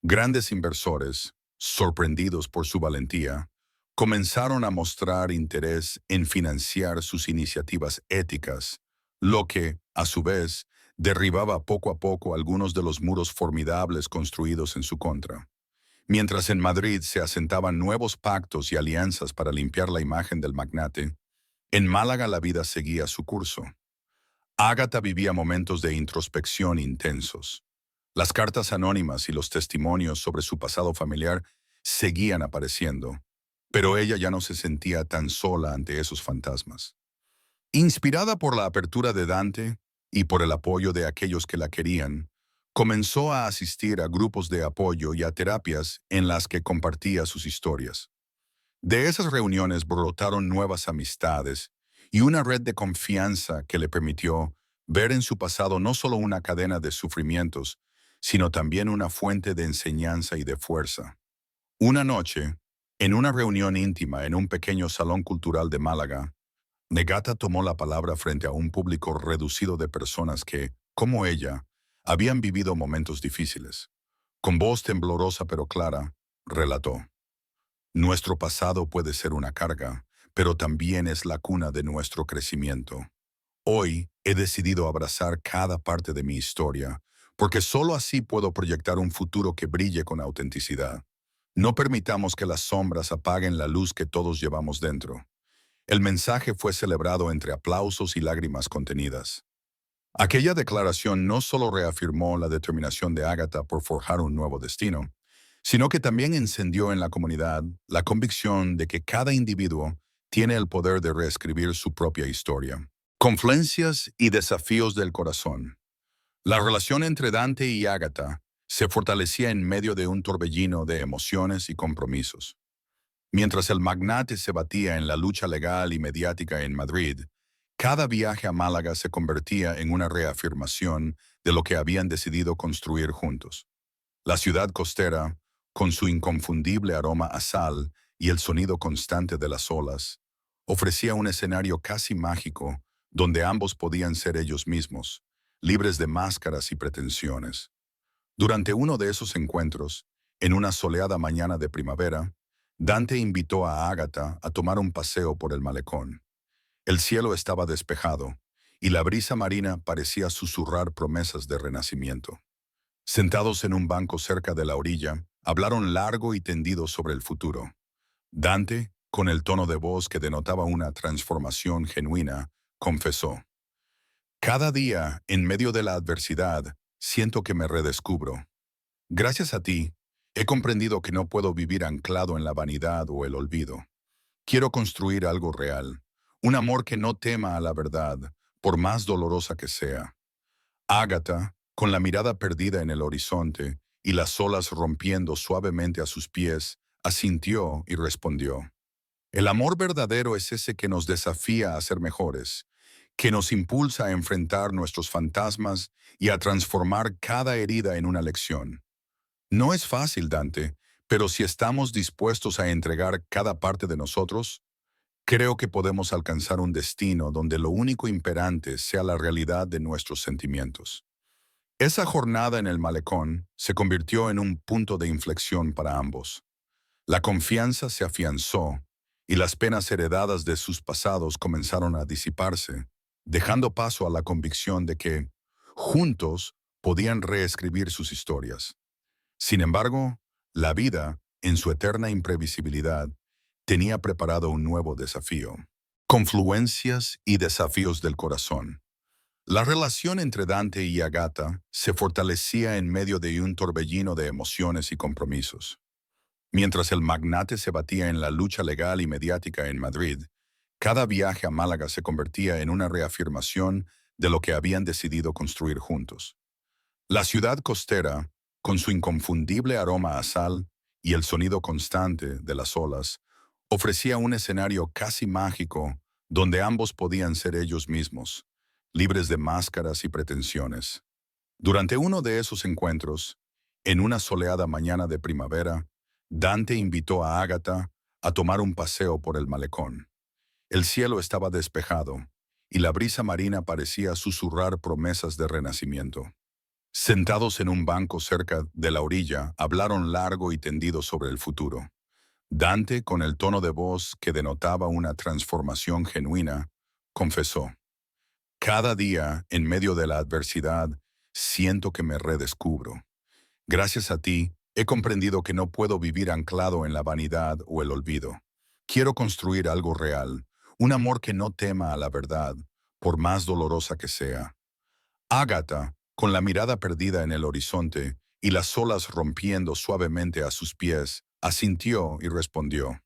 Grandes inversores, sorprendidos por su valentía, comenzaron a mostrar interés en financiar sus iniciativas éticas, lo que, a su vez, derribaba poco a poco algunos de los muros formidables construidos en su contra. Mientras en Madrid se asentaban nuevos pactos y alianzas para limpiar la imagen del magnate, en Málaga la vida seguía su curso. Ágata vivía momentos de introspección intensos. Las cartas anónimas y los testimonios sobre su pasado familiar seguían apareciendo, pero ella ya no se sentía tan sola ante esos fantasmas. Inspirada por la apertura de Dante y por el apoyo de aquellos que la querían, comenzó a asistir a grupos de apoyo y a terapias en las que compartía sus historias. De esas reuniones brotaron nuevas amistades y una red de confianza que le permitió ver en su pasado no solo una cadena de sufrimientos, sino también una fuente de enseñanza y de fuerza. Una noche, en una reunión íntima en un pequeño salón cultural de Málaga, Negata tomó la palabra frente a un público reducido de personas que, como ella, habían vivido momentos difíciles. Con voz temblorosa pero clara, relató: "Nuestro pasado puede ser una carga, pero también es la cuna de nuestro crecimiento. Hoy he decidido abrazar cada parte de mi historia, porque solo así puedo proyectar un futuro que brille con autenticidad. No permitamos que las sombras apaguen la luz que todos llevamos dentro". El mensaje fue celebrado entre aplausos y lágrimas contenidas. Aquella declaración no solo reafirmó la determinación de Ágata por forjar un nuevo destino, sino que también encendió en la comunidad la convicción de que cada individuo tiene el poder de reescribir su propia historia. Confluencias y desafíos del corazón. La relación entre Dante y Ágata se fortalecía en medio de un torbellino de emociones y compromisos. Mientras el magnate se batía en la lucha legal y mediática en Madrid, cada viaje a Málaga se convertía en una reafirmación de lo que habían decidido construir juntos. La ciudad costera, con su inconfundible aroma a sal y el sonido constante de las olas, ofrecía un escenario casi mágico donde ambos podían ser ellos mismos, libres de máscaras y pretensiones. Durante uno de esos encuentros, en una soleada mañana de primavera, Dante invitó a Ágata a tomar un paseo por el malecón. El cielo estaba despejado y la brisa marina parecía susurrar promesas de renacimiento. Sentados en un banco cerca de la orilla, hablaron largo y tendido sobre el futuro. Dante, con el tono de voz que denotaba una transformación genuina, confesó: Cada día, en medio de la adversidad, siento que me redescubro. Gracias a ti, he comprendido que no puedo vivir anclado en la vanidad o el olvido. Quiero construir algo real, un amor que no tema a la verdad, por más dolorosa que sea. Ágata, con la mirada perdida en el horizonte y las olas rompiendo suavemente a sus pies, asintió y respondió: El amor verdadero es ese que nos desafía a ser mejores, que nos impulsa a enfrentar nuestros fantasmas y a transformar cada herida en una lección. No es fácil, Dante, pero si estamos dispuestos a entregar cada parte de nosotros, creo que podemos alcanzar un destino donde lo único imperante sea la realidad de nuestros sentimientos. Esa jornada en el malecón se convirtió en un punto de inflexión para ambos. La confianza se afianzó y las penas heredadas de sus pasados comenzaron a disiparse, dejando paso a la convicción de que, juntos, podían reescribir sus historias. Sin embargo, la vida, en su eterna imprevisibilidad, tenía preparado un nuevo desafío. Confluencias y desafíos del corazón. La relación entre Dante y Agata se fortalecía en medio de un torbellino de emociones y compromisos. Mientras el magnate se batía en la lucha legal y mediática en Madrid, cada viaje a Málaga se convertía en una reafirmación de lo que habían decidido construir juntos. La ciudad costera, con su inconfundible aroma a sal y el sonido constante de las olas, ofrecía un escenario casi mágico donde ambos podían ser ellos mismos, libres de máscaras y pretensiones. Durante uno de esos encuentros, en una soleada mañana de primavera, Dante invitó a Ágata a tomar un paseo por el malecón. El cielo estaba despejado y la brisa marina parecía susurrar promesas de renacimiento. Sentados en un banco cerca de la orilla, hablaron largo y tendido sobre el futuro. Dante, con el tono de voz que denotaba una transformación genuina, confesó: Cada día, en medio de la adversidad, siento que me redescubro. Gracias a ti, he comprendido que no puedo vivir anclado en la vanidad o el olvido. Quiero construir algo real, un amor que no tema a la verdad, por más dolorosa que sea. Ágata, con la mirada perdida en el horizonte y las olas rompiendo suavemente a sus pies, asintió y respondió: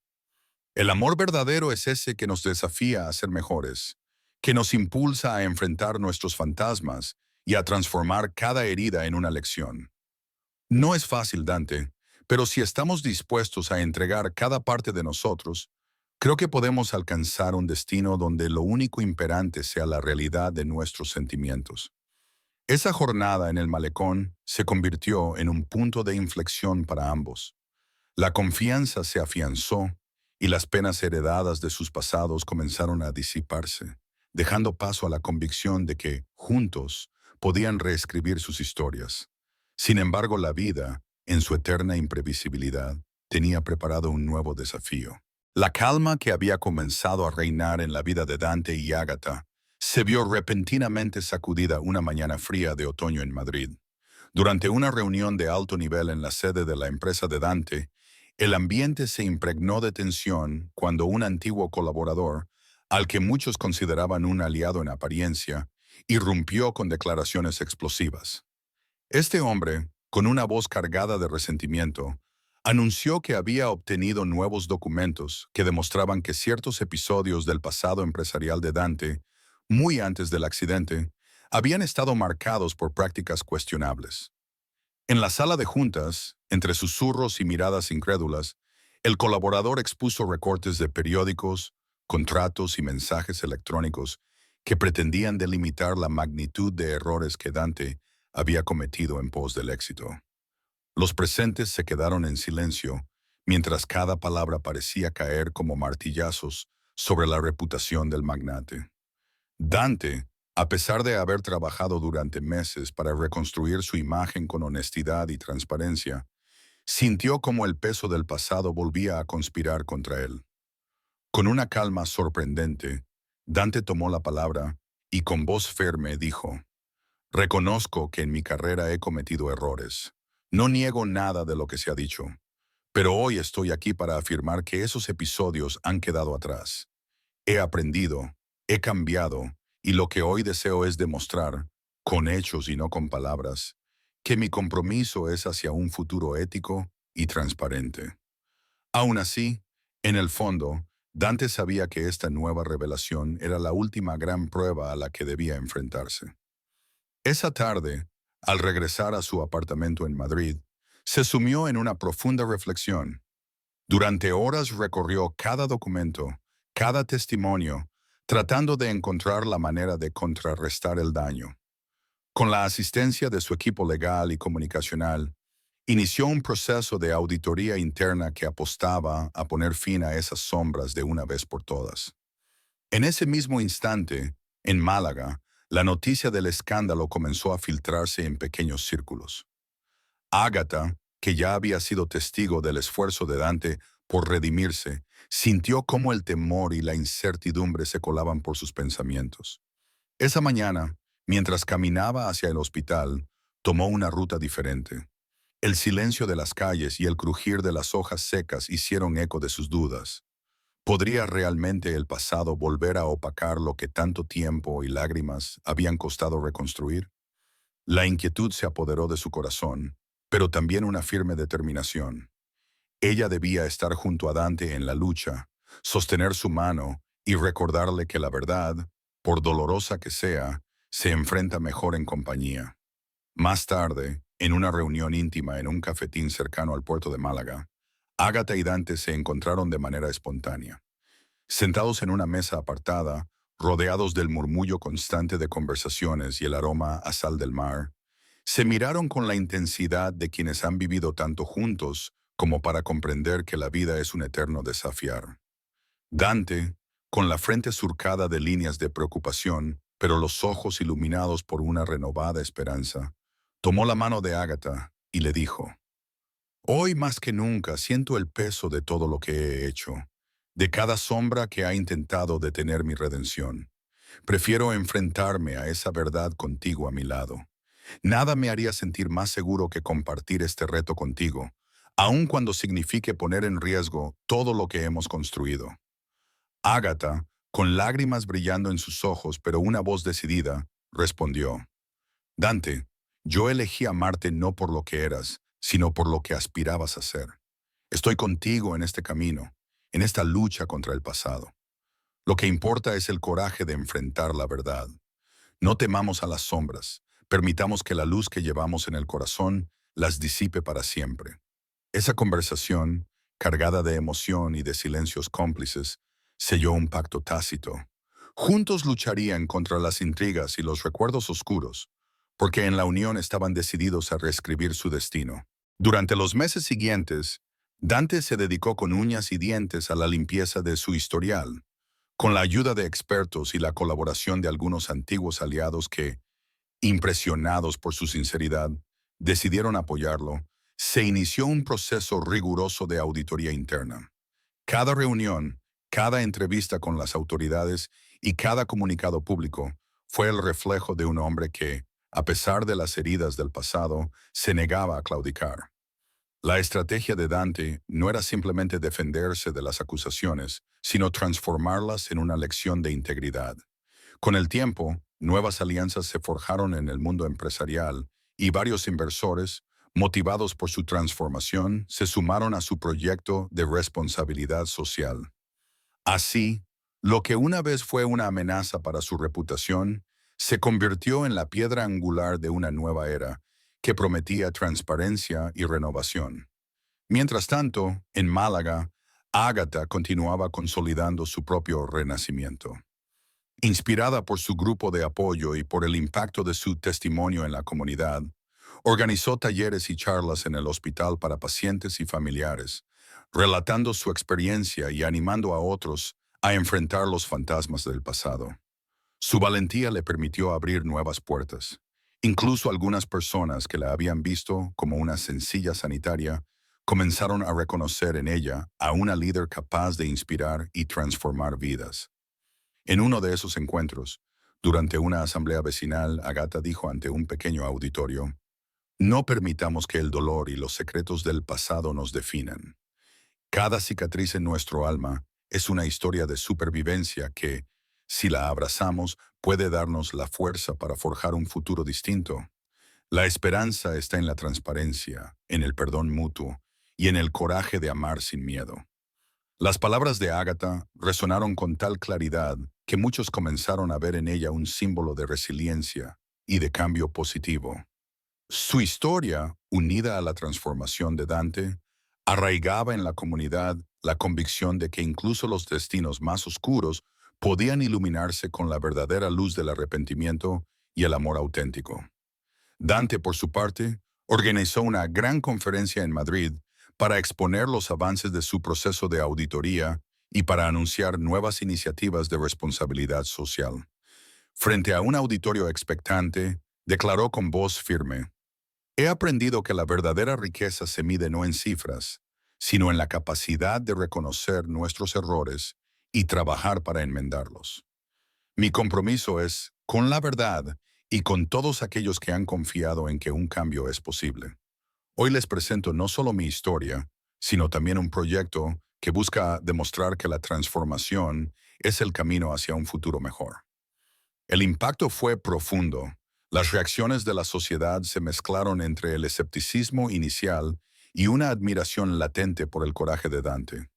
El amor verdadero es ese que nos desafía a ser mejores, que nos impulsa a enfrentar nuestros fantasmas y a transformar cada herida en una lección. No es fácil, Dante, pero si estamos dispuestos a entregar cada parte de nosotros, creo que podemos alcanzar un destino donde lo único imperante sea la realidad de nuestros sentimientos. Esa jornada en el malecón se convirtió en un punto de inflexión para ambos. La confianza se afianzó y las penas heredadas de sus pasados comenzaron a disiparse, dejando paso a la convicción de que, juntos, podían reescribir sus historias. Sin embargo, la vida, en su eterna imprevisibilidad, tenía preparado un nuevo desafío. La calma que había comenzado a reinar en la vida de Dante y Ágata se vio repentinamente sacudida una mañana fría de otoño en Madrid. Durante una reunión de alto nivel en la sede de la empresa de Dante, el ambiente se impregnó de tensión cuando un antiguo colaborador, al que muchos consideraban un aliado en apariencia, irrumpió con declaraciones explosivas. Este hombre, con una voz cargada de resentimiento, anunció que había obtenido nuevos documentos que demostraban que ciertos episodios del pasado empresarial de Dante, muy antes del accidente, habían estado marcados por prácticas cuestionables. En la sala de juntas, entre susurros y miradas incrédulas, el colaborador expuso recortes de periódicos, contratos y mensajes electrónicos que pretendían delimitar la magnitud de errores que Dante había cometido en pos del éxito. Los presentes se quedaron en silencio, mientras cada palabra parecía caer como martillazos sobre la reputación del magnate. Dante, a pesar de haber trabajado durante meses para reconstruir su imagen con honestidad y transparencia, Sintió como el peso del pasado volvía a conspirar contra él. Con una calma sorprendente, Dante tomó la palabra y con voz firme dijo: reconozco que en mi carrera he cometido errores. No niego nada de lo que se ha dicho, pero hoy estoy aquí para afirmar que esos episodios han quedado atrás. He aprendido, he cambiado, y lo que hoy deseo es demostrar, con hechos y no con palabras, que mi compromiso es hacia un futuro ético y transparente. Aún así, en el fondo, Dante sabía que esta nueva revelación era la última gran prueba a la que debía enfrentarse. Esa tarde, al regresar a su apartamento en Madrid, se sumió en una profunda reflexión. Durante horas recorrió cada documento, cada testimonio, tratando de encontrar la manera de contrarrestar el daño. Con la asistencia de su equipo legal y comunicacional, inició un proceso de auditoría interna que apostaba a poner fin a esas sombras de una vez por todas. En ese mismo instante, en Málaga, la noticia del escándalo comenzó a filtrarse en pequeños círculos. Ágata, que ya había sido testigo del esfuerzo de Dante por redimirse, sintió cómo el temor y la incertidumbre se colaban por sus pensamientos. Esa mañana, mientras caminaba hacia el hospital, tomó una ruta diferente. El silencio de las calles y el crujir de las hojas secas hicieron eco de sus dudas. ¿Podría realmente el pasado volver a opacar lo que tanto tiempo y lágrimas habían costado reconstruir? La inquietud se apoderó de su corazón, pero también una firme determinación. Ella debía estar junto a Dante en la lucha, sostener su mano y recordarle que la verdad, por dolorosa que sea, se enfrenta mejor en compañía. Más tarde, en una reunión íntima en un cafetín cercano al puerto de Málaga, Ágata y Dante se encontraron de manera espontánea. Sentados en una mesa apartada, rodeados del murmullo constante de conversaciones y el aroma a sal del mar, se miraron con la intensidad de quienes han vivido tanto juntos como para comprender que la vida es un eterno desafiar. Dante, con la frente surcada de líneas de preocupación, pero los ojos iluminados por una renovada esperanza, tomó la mano de Ágata y le dijo: hoy más que nunca siento el peso de todo lo que he hecho, de cada sombra que ha intentado detener mi redención. Prefiero enfrentarme a esa verdad contigo a mi lado. Nada me haría sentir más seguro que compartir este reto contigo, aun cuando signifique poner en riesgo todo lo que hemos construido. Ágata, con lágrimas brillando en sus ojos pero una voz decidida, respondió: Dante, yo elegí amarte no por lo que eras, sino por lo que aspirabas a ser. Estoy contigo en este camino, en esta lucha contra el pasado. Lo que importa es el coraje de enfrentar la verdad. No temamos a las sombras, permitamos que la luz que llevamos en el corazón las disipe para siempre. Esa conversación, cargada de emoción y de silencios cómplices, selló un pacto tácito. Juntos lucharían contra las intrigas y los recuerdos oscuros, porque en la unión estaban decididos a reescribir su destino. Durante los meses siguientes, Dante se dedicó con uñas y dientes a la limpieza de su historial, con la ayuda de expertos y la colaboración de algunos antiguos aliados que, impresionados por su sinceridad, decidieron apoyarlo. Se inició un proceso riguroso de auditoría interna. Cada reunión, cada entrevista con las autoridades y cada comunicado público fue el reflejo de un hombre que, a pesar de las heridas del pasado, se negaba a claudicar. La estrategia de Dante no era simplemente defenderse de las acusaciones, sino transformarlas en una lección de integridad. Con el tiempo, nuevas alianzas se forjaron en el mundo empresarial y varios inversores, motivados por su transformación, se sumaron a su proyecto de responsabilidad social. Así, lo que una vez fue una amenaza para su reputación, se convirtió en la piedra angular de una nueva era que prometía transparencia y renovación. Mientras tanto, en Málaga, Ágata continuaba consolidando su propio renacimiento. Inspirada por su grupo de apoyo y por el impacto de su testimonio en la comunidad, organizó talleres y charlas en el hospital para pacientes y familiares, relatando su experiencia y animando a otros a enfrentar los fantasmas del pasado. Su valentía le permitió abrir nuevas puertas. Incluso algunas personas que la habían visto como una sencilla sanitaria comenzaron a reconocer en ella a una líder capaz de inspirar y transformar vidas. En uno de esos encuentros, durante una asamblea vecinal, Agatha dijo ante un pequeño auditorio: "No permitamos que el dolor y los secretos del pasado nos definan. Cada cicatriz en nuestro alma es una historia de supervivencia que, si la abrazamos, puede darnos la fuerza para forjar un futuro distinto. La esperanza está en la transparencia, en el perdón mutuo y en el coraje de amar sin miedo". Las palabras de Ágata resonaron con tal claridad que muchos comenzaron a ver en ella un símbolo de resiliencia y de cambio positivo. Su historia, unida a la transformación de Dante, arraigaba en la comunidad la convicción de que incluso los destinos más oscuros podían iluminarse con la verdadera luz del arrepentimiento y el amor auténtico. Dante, por su parte, organizó una gran conferencia en Madrid para exponer los avances de su proceso de auditoría y para anunciar nuevas iniciativas de responsabilidad social. Frente a un auditorio expectante, declaró con voz firme: "He aprendido que la verdadera riqueza se mide no en cifras, sino en la capacidad de reconocer nuestros errores y trabajar para enmendarlos. Mi compromiso es con la verdad y con todos aquellos que han confiado en que un cambio es posible. Hoy les presento no solo mi historia, sino también un proyecto que busca demostrar que la transformación es el camino hacia un futuro mejor". El impacto fue profundo. Las reacciones de la sociedad se mezclaron entre el escepticismo inicial y una admiración latente por el coraje de Dante.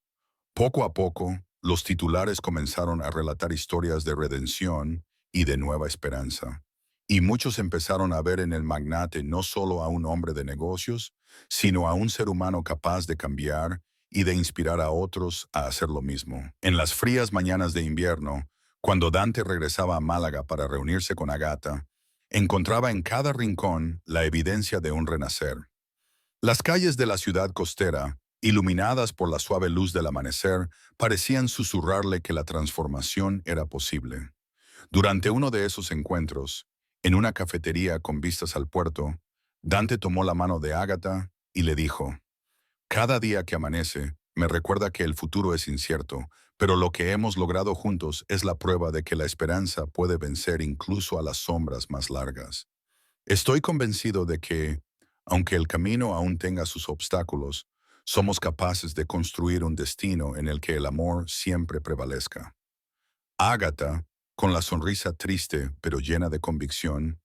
Poco a poco, los titulares comenzaron a relatar historias de redención y de nueva esperanza. Y muchos empezaron a ver en el magnate no solo a un hombre de negocios, sino a un ser humano capaz de cambiar y de inspirar a otros a hacer lo mismo. En las frías mañanas de invierno, cuando Dante regresaba a Málaga para reunirse con Agatha, encontraba en cada rincón la evidencia de un renacer. Las calles de la ciudad costera, iluminadas por la suave luz del amanecer, parecían susurrarle que la transformación era posible. Durante uno de esos encuentros, en una cafetería con vistas al puerto, Dante tomó la mano de Ágata y le dijo: "Cada día que amanece, me recuerda que el futuro es incierto, pero lo que hemos logrado juntos es la prueba de que la esperanza puede vencer incluso a las sombras más largas. Estoy convencido de que, aunque el camino aún tenga sus obstáculos, somos capaces de construir un destino en el que el amor siempre prevalezca". Ágata, con la sonrisa triste pero llena de convicción,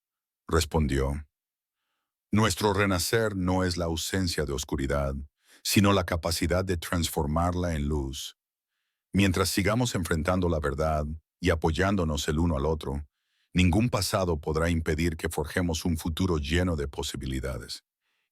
respondió: "Nuestro renacer no es la ausencia de oscuridad, sino la capacidad de transformarla en luz. Mientras sigamos enfrentando la verdad y apoyándonos el uno al otro, ningún pasado podrá impedir que forjemos un futuro lleno de posibilidades".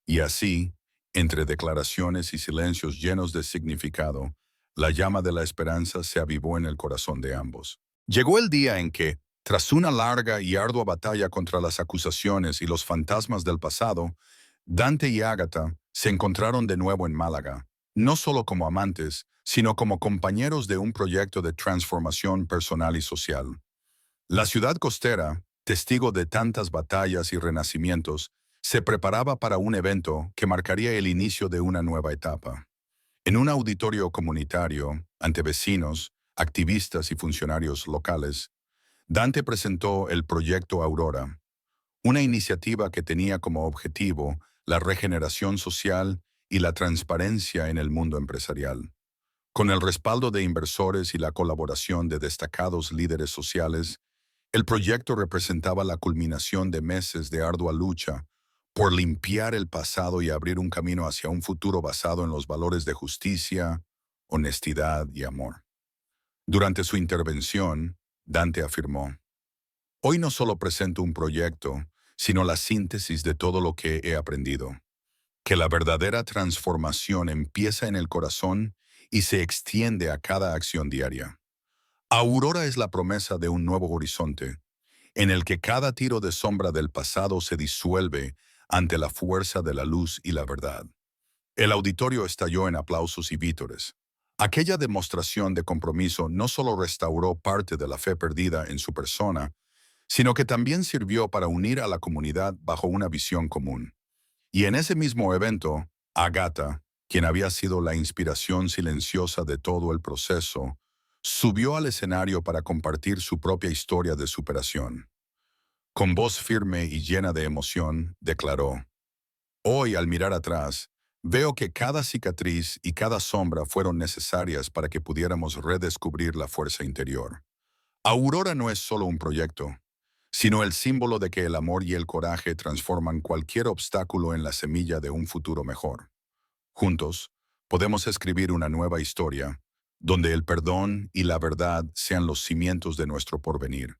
Y así, entre declaraciones y silencios llenos de significado, la llama de la esperanza se avivó en el corazón de ambos. Llegó el día en que, tras una larga y ardua batalla contra las acusaciones y los fantasmas del pasado, Dante y Ágata se encontraron de nuevo en Málaga, no solo como amantes, sino como compañeros de un proyecto de transformación personal y social. La ciudad costera, testigo de tantas batallas y renacimientos, se preparaba para un evento que marcaría el inicio de una nueva etapa. En un auditorio comunitario, ante vecinos, activistas y funcionarios locales, Dante presentó el Proyecto Aurora, una iniciativa que tenía como objetivo la regeneración social y la transparencia en el mundo empresarial. Con el respaldo de inversores y la colaboración de destacados líderes sociales, el proyecto representaba la culminación de meses de ardua lucha por limpiar el pasado y abrir un camino hacia un futuro basado en los valores de justicia, honestidad y amor. Durante su intervención, Dante afirmó: "Hoy no solo presento un proyecto, sino la síntesis de todo lo que he aprendido. Que la verdadera transformación empieza en el corazón y se extiende a cada acción diaria. Aurora es la promesa de un nuevo horizonte, en el que cada tiro de sombra del pasado se disuelve ante la fuerza de la luz y la verdad". El auditorio estalló en aplausos y vítores. Aquella demostración de compromiso no solo restauró parte de la fe perdida en su persona, sino que también sirvió para unir a la comunidad bajo una visión común. Y en ese mismo evento, Agatha, quien había sido la inspiración silenciosa de todo el proceso, subió al escenario para compartir su propia historia de superación. Con voz firme y llena de emoción, declaró: "Hoy, al mirar atrás, veo que cada cicatriz y cada sombra fueron necesarias para que pudiéramos redescubrir la fuerza interior. Aurora no es solo un proyecto, sino el símbolo de que el amor y el coraje transforman cualquier obstáculo en la semilla de un futuro mejor. Juntos, podemos escribir una nueva historia, donde el perdón y la verdad sean los cimientos de nuestro porvenir".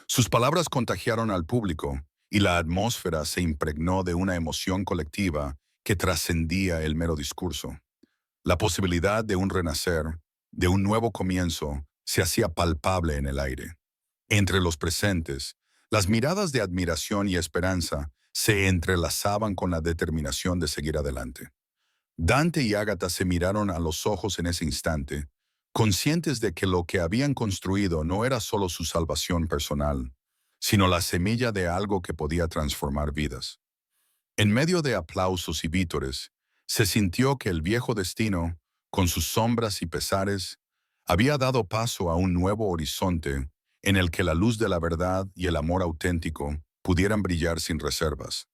Sus palabras contagiaron al público y la atmósfera se impregnó de una emoción colectiva que trascendía el mero discurso. La posibilidad de un renacer, de un nuevo comienzo, se hacía palpable en el aire. Entre los presentes, las miradas de admiración y esperanza se entrelazaban con la determinación de seguir adelante. Dante y Ágata se miraron a los ojos en ese instante, conscientes de que lo que habían construido no era solo su salvación personal, sino la semilla de algo que podía transformar vidas. En medio de aplausos y vítores, se sintió que el viejo destino, con sus sombras y pesares, había dado paso a un nuevo horizonte en el que la luz de la verdad y el amor auténtico pudieran brillar sin reservas.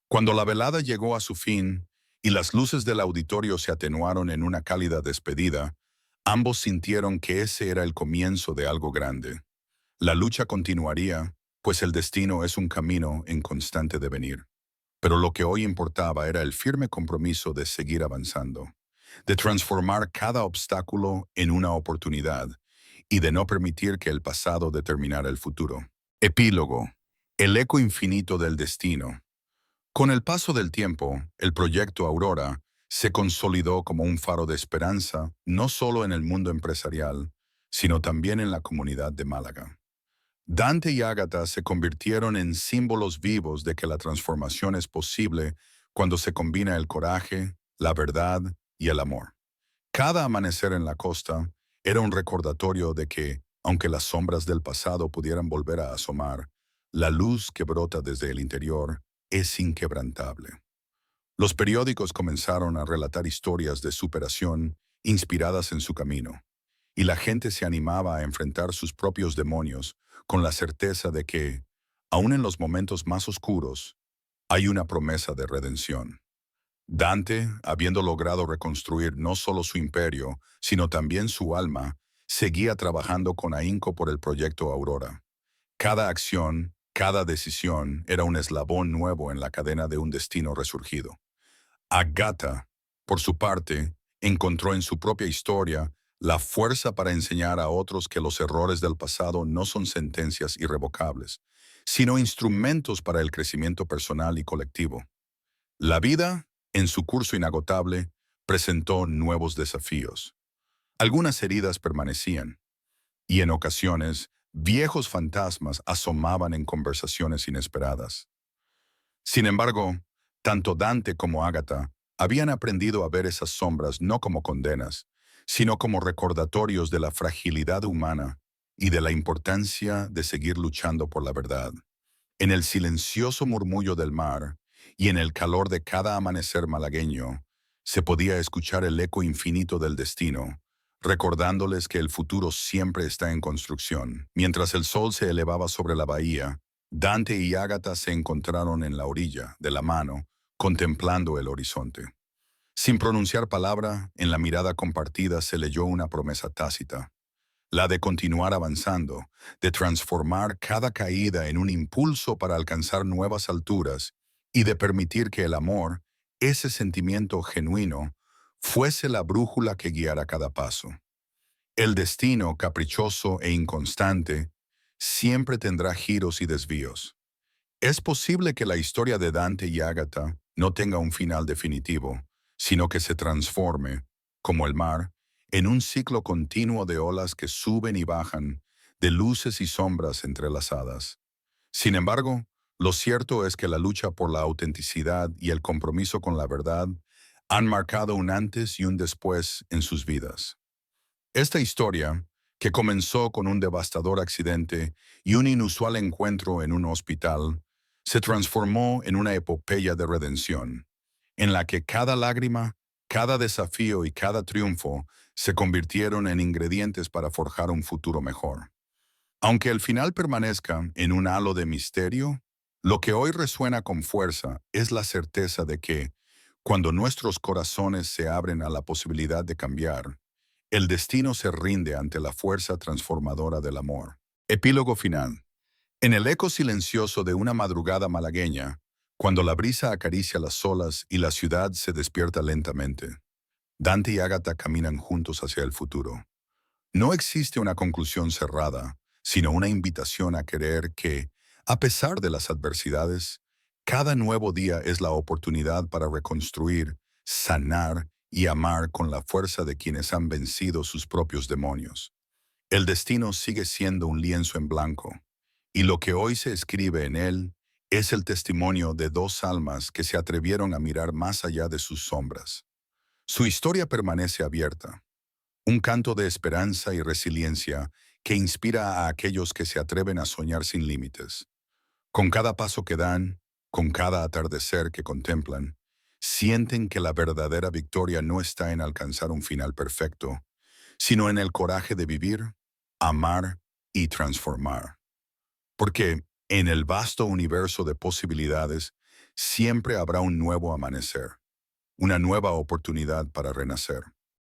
Cuando la velada llegó a su fin y las luces del auditorio se atenuaron en una cálida despedida, ambos sintieron que ese era el comienzo de algo grande. La lucha continuaría, pues el destino es un camino en constante devenir. Pero lo que hoy importaba era el firme compromiso de seguir avanzando, de transformar cada obstáculo en una oportunidad y de no permitir que el pasado determinara el futuro. Epílogo. El eco infinito del destino. Con el paso del tiempo, el proyecto Aurora se consolidó como un faro de esperanza, no solo en el mundo empresarial, sino también en la comunidad de Málaga. Dante y Ágata se convirtieron en símbolos vivos de que la transformación es posible cuando se combina el coraje, la verdad y el amor. Cada amanecer en la costa era un recordatorio de que, aunque las sombras del pasado pudieran volver a asomar, la luz que brota desde el interior es inquebrantable. Los periódicos comenzaron a relatar historias de superación inspiradas en su camino, y la gente se animaba a enfrentar sus propios demonios con la certeza de que, aun en los momentos más oscuros, hay una promesa de redención. Dante, habiendo logrado reconstruir no solo su imperio, sino también su alma, seguía trabajando con ahínco por el proyecto Aurora. Cada acción, cada decisión era un eslabón nuevo en la cadena de un destino resurgido. Agatha, por su parte, encontró en su propia historia la fuerza para enseñar a otros que los errores del pasado no son sentencias irrevocables, sino instrumentos para el crecimiento personal y colectivo. La vida, en su curso inagotable, presentó nuevos desafíos. Algunas heridas permanecían, y en ocasiones, viejos fantasmas asomaban en conversaciones inesperadas. Sin embargo, tanto Dante como Ágata habían aprendido a ver esas sombras no como condenas, sino como recordatorios de la fragilidad humana y de la importancia de seguir luchando por la verdad. En el silencioso murmullo del mar y en el calor de cada amanecer malagueño, se podía escuchar el eco infinito del destino, recordándoles que el futuro siempre está en construcción. Mientras el sol se elevaba sobre la bahía, Dante y Ágata se encontraron en la orilla, de la mano, contemplando el horizonte. Sin pronunciar palabra, en la mirada compartida se leyó una promesa tácita, la de continuar avanzando, de transformar cada caída en un impulso para alcanzar nuevas alturas y de permitir que el amor, ese sentimiento genuino, fuese la brújula que guiara cada paso. El destino, caprichoso e inconstante, siempre tendrá giros y desvíos. Es posible que la historia de Dante y Ágata no tenga un final definitivo, sino que se transforme, como el mar, en un ciclo continuo de olas que suben y bajan, de luces y sombras entrelazadas. Sin embargo, lo cierto es que la lucha por la autenticidad y el compromiso con la verdad han marcado un antes y un después en sus vidas. Esta historia, que comenzó con un devastador accidente y un inusual encuentro en un hospital, se transformó en una epopeya de redención, en la que cada lágrima, Cada desafío y cada triunfo se convirtieron en ingredientes para forjar un futuro mejor. Aunque el final permanezca en un halo de misterio, lo que hoy resuena con fuerza es la certeza de que, cuando nuestros corazones se abren a la posibilidad de cambiar, el destino se rinde ante la fuerza transformadora del amor. Epílogo final. En el eco silencioso de una madrugada malagueña, cuando la brisa acaricia las olas y la ciudad se despierta lentamente, Dante y Ágata caminan juntos hacia el futuro. No existe una conclusión cerrada, sino una invitación a creer que, a pesar de las adversidades, cada nuevo día es la oportunidad para reconstruir, sanar y amar con la fuerza de quienes han vencido sus propios demonios. El destino sigue siendo un lienzo en blanco, y lo que hoy se escribe en él es el testimonio de dos almas que se atrevieron a mirar más allá de sus sombras. Su historia permanece abierta, un canto de esperanza y resiliencia que inspira a aquellos que se atreven a soñar sin límites. Con cada paso que dan, con cada atardecer que contemplan, sienten que la verdadera victoria no está en alcanzar un final perfecto, sino en el coraje de vivir, amar y transformar. Porque en el vasto universo de posibilidades siempre habrá un nuevo amanecer, una nueva oportunidad para renacer.